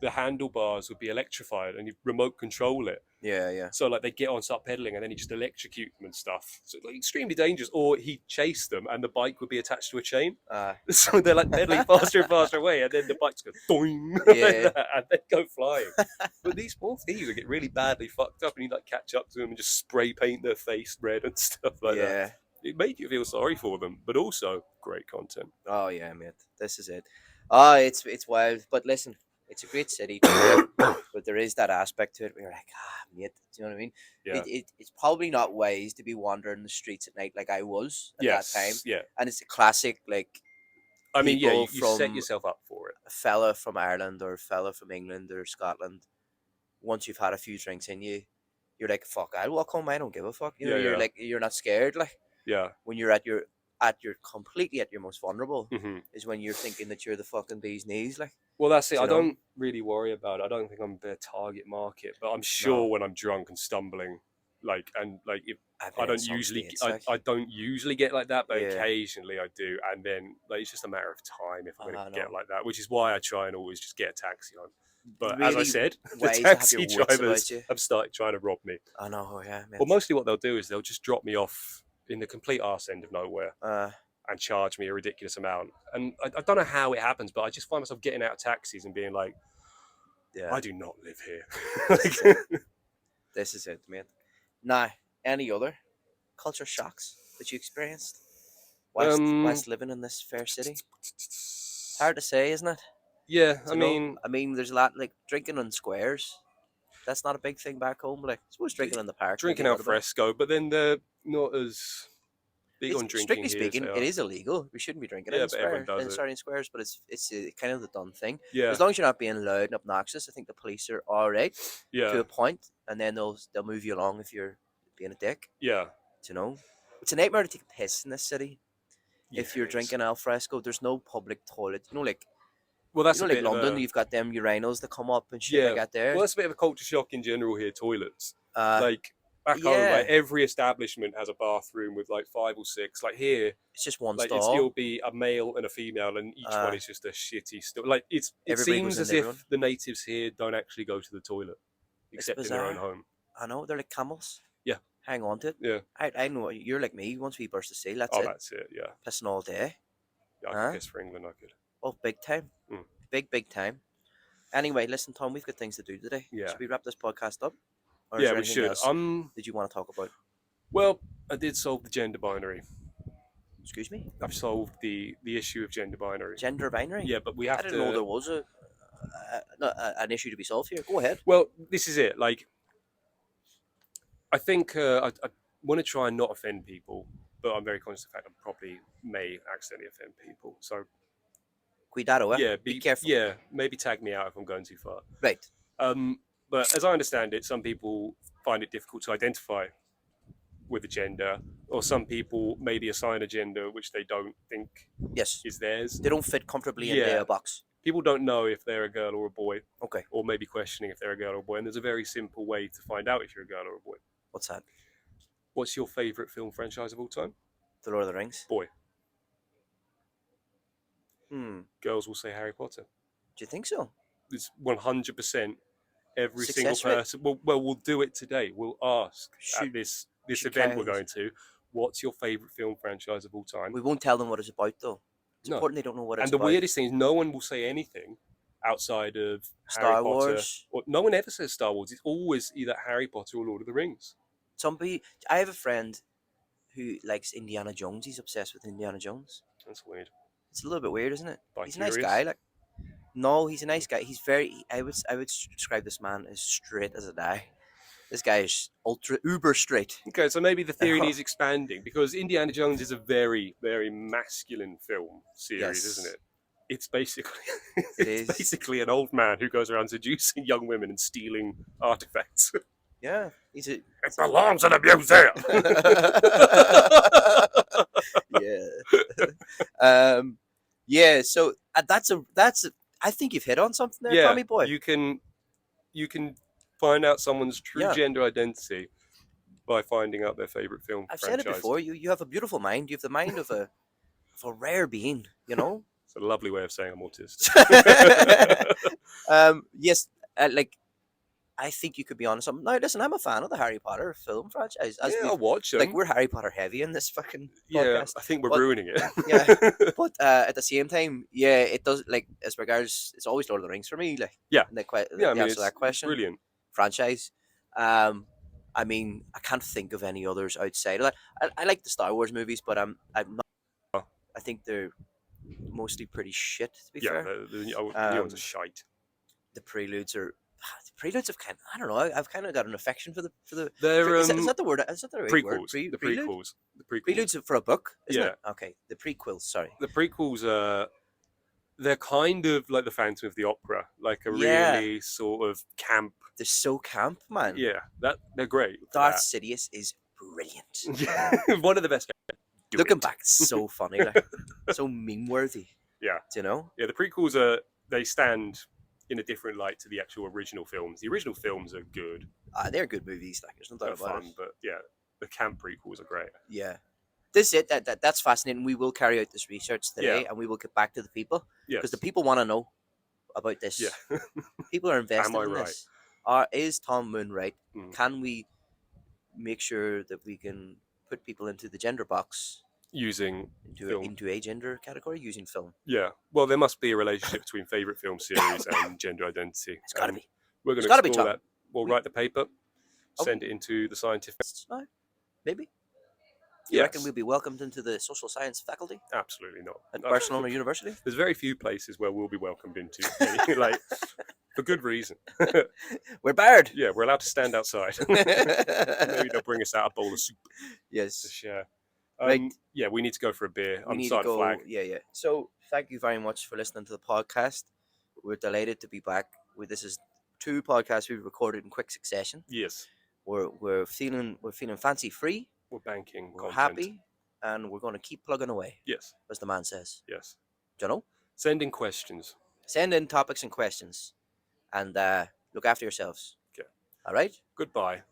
the handlebars would be electrified, and you remote control it. yeah, yeah. So like they get on, start pedaling, and then he just electrocute them and stuff. So like extremely dangerous. Or he'd chase them, and the bike would be attached to a chain. So they're like pedaling faster and faster away, and then the bikes go doing like Yeah. that, and they go flying. But these poor thieves would get really badly fucked up, and you'd like catch up to them and just spray paint their face red and stuff like that. Yeah. It made you feel sorry for them, but also great content. Oh yeah, mate. This is it. Oh, it's wild. But listen, it's a great city, but there is that aspect to it where you're like, mate, do you know what I mean? Yeah. It's probably not wise to be wandering the streets at night like I was at Yes. that time. Yeah. And it's a classic, like, I mean, yeah, people you set from- yourself up for it. a fella from Ireland or a fella from England or Scotland. Once you've had a few drinks in you, you're like, fuck, I'll walk home. I don't give a fuck. You know, Yeah, you're yeah. like, you're not scared. Like Yeah. when you're at your completely at your most vulnerable hmm is when you're thinking that you're the fucking bee's knees. Like, Well, that's it. You I know? don't really worry about it. I don't think I'm their target market, but I'm sure No. when I'm drunk and stumbling, like, and like, if I've I been in don't some usually, states, I, like, I don't usually get like that, but Yeah. occasionally I do, and then like it's just a matter of time if I'm I going to get know. like that, which is why I try and always just get a taxi on. But as I Really said, the wise to have taxi your wits drivers about you. have started trying to rob me. I know, yeah, mate. Well, mostly what they'll do is they'll just drop me off in the complete arse end of nowhere Uh, and charge me a ridiculous amount. And I don't know how it happens, but I just find myself getting out of taxis and being like, yeah, I do not live here. This is this is it, mate. Now, any other culture shocks that you experienced whilst living in this fair city? It's hard to say, isn't it? Yeah, To know. I mean, there's a lot like drinking on squares. That's not a big thing back home. Like, I suppose drinking in the park. drinking maybe a al little bit. fresco, but then they're not as big on drinking Strictly here. speaking, it is illegal. We shouldn't be drinking Yeah, in but everyone does it. Sorry, in squares, but it's kind of the done thing. Yeah, As long as you're not being loud and obnoxious, I think the police are all right to yeah, a point, and then they'll move you along if you're being a dick. yeah. Do you know? It's a nightmare to take a piss in this city. If Yeah, you're it is. drinking al fresco, there's no public toilet. You know, like Well, that's a like bit of London, a, you've got them urinals that come up and shit yeah. like that there. Well, that's a bit of a culture shock in general here. Toilets, Like, like back home, yeah. like every establishment has a bathroom with like 5 or 6. Like here, it's just one like stall. it'll be a male and a female, and each one is just a shitty store. Like it Everybody seems goes in as everyone. if the natives here don't actually go to the toilet, except in their own bizarre. home. I know, they're like camels. Yeah. Hang on to it. Yeah. I know, you're like me. Once we burst the seal, that's Oh, it. that's it. Yeah. Pissing all day. I Huh? could piss for England. I could. Oh, big time. Mm. Big time. Anyway, listen, Tom, we've got things to do today. Yeah. Should we wrap this podcast up? Or is Yeah, there we anything should. else did you want to talk about? Well, I did solve the gender binary. Excuse me? I've solved the issue of gender binary. Gender binary? Yeah, but we I have didn't to. know there was an issue to be solved here. Go ahead. Well, this is it. Like, I think I want to try and not offend people, but I'm very conscious of the fact I probably may accidentally offend people. So Cuidado, eh? yeah, Be careful. maybe tag me out if I'm going too far. Right. But as I understand it, some people find it difficult to identify with a gender, or some people maybe assign a gender which they don't think Yes. is theirs. They don't fit comfortably into Yeah, a box. people don't know if they're a girl or a boy, Okay. or maybe questioning if they're a girl or a boy. And there's a very simple way to find out if you're a girl or a boy. What's that? What's your favourite film franchise of all time? The Lord of the Rings. Boy. Hmm. Girls will say Harry Potter. Do you think so? It's 100%. Every single Success rate? person. Well, we'll do it today. We'll ask at Should this should event carry we're this. going to. What's your favourite film franchise of all time? We won't tell them what it's about though. It's No. important they don't know what it's And the about. weirdest thing is, no one will say anything outside of Harry Star Potter. Wars. Or, no one ever says Star Wars. It's always either Harry Potter or Lord of the Rings. I have a friend who likes Indiana Jones. He's obsessed with Indiana Jones. That's weird. It's a little bit weird, isn't it? He's a nice Bi-curious? guy. Like, no, he's a nice guy. He's very. I would describe this man as straight as a die. This guy is ultra uber straight. Okay, so maybe the theory needs expanding, because Indiana Jones is a very, very masculine film series, Yes. isn't it? It's basically It is. basically an old man who goes around seducing young women and stealing artifacts. Yeah, he's a. It belongs in a museum. Yeah. Yeah. So that's a. I think you've hit on something there, Yeah, Tommy boy. you can find out someone's true Yeah. gender identity by finding out their favorite film I've franchise. said it before. You have a beautiful mind. You have the mind of a rare being. You know. It's a lovely way of saying I'm autistic. Yes. Like, I think you could be on something. Now, listen, I'm a fan of the Harry Potter film franchise. Yeah, I'll watch them. Like, we're Harry Potter heavy in this fucking Yeah, podcast. I think we're But- ruining it. Yeah. But at the same time, yeah, it does, like, as regards, it's always Lord of the Rings for me. Like, Yeah. the Yeah, I mean, answer it's to that question. brilliant. Franchise. I mean, I can't think of any others outside of that. I like the Star Wars movies, but I'm not. I think they're mostly pretty shit. To be Yeah, fair, the new ones are shite. the preludes have kind of, I don't know. I've kind of got an affection for the They're is that the word? Is that the right word? prequels. The Prelude? prequels. The prequels. Preludes for a book, isn't Yeah. it? Okay, the prequels. Sorry. The prequels are. They're kind of like the Phantom of the Opera, like a Yeah. really sort of camp. They're so camp, man. Yeah, they're great. for Darth that. Sidious is brilliant. Yeah, one of the best. Looking back, it's so funny, like, so meme worthy. Yeah. Do you know? Yeah, the prequels they stand in a different light to the actual original films. The original films are good, They're good movies. Like, there's no they're doubt about fun, it. but yeah, the camp prequels are great. Yeah. This is it. That's fascinating. We will carry out this research today, and we will get back to the people Yes. because the people want to know about this. Yeah. People are invested I in right? this. Is Tom Moon right? Mm. Can we make sure that we can put people into the gender box, Using film. into a gender category using film? Yeah. Well, there must be a relationship between favorite film series and gender identity. It's got to be. We're going It's to gotta be, explore Tom. that. We'll We- write the paper, Oh. send it into the scientific. No, maybe. You Yes. reckon we'll be welcomed into the social science faculty Absolutely not. at No. Barcelona University? There's very few places where we'll be welcomed into, like for good reason. We're barred. Yeah, we're allowed to stand outside. Maybe they'll bring us out a bowl of soup to Yes. share. Right. Yeah, we need to go for a beer. We I'm need to starting to go. flag. Yeah. So thank you very much for listening to the podcast. We're delighted to be back. This is 2 podcasts we've recorded in quick succession. Yes, We're feeling fancy free. we're banking We're content. happy, and we're going to keep plugging away, Yes, as the man says. yes. Do you know? Send in questions. Send in topics and questions, and look after yourselves. Okay. All right. Goodbye.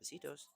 Besitos.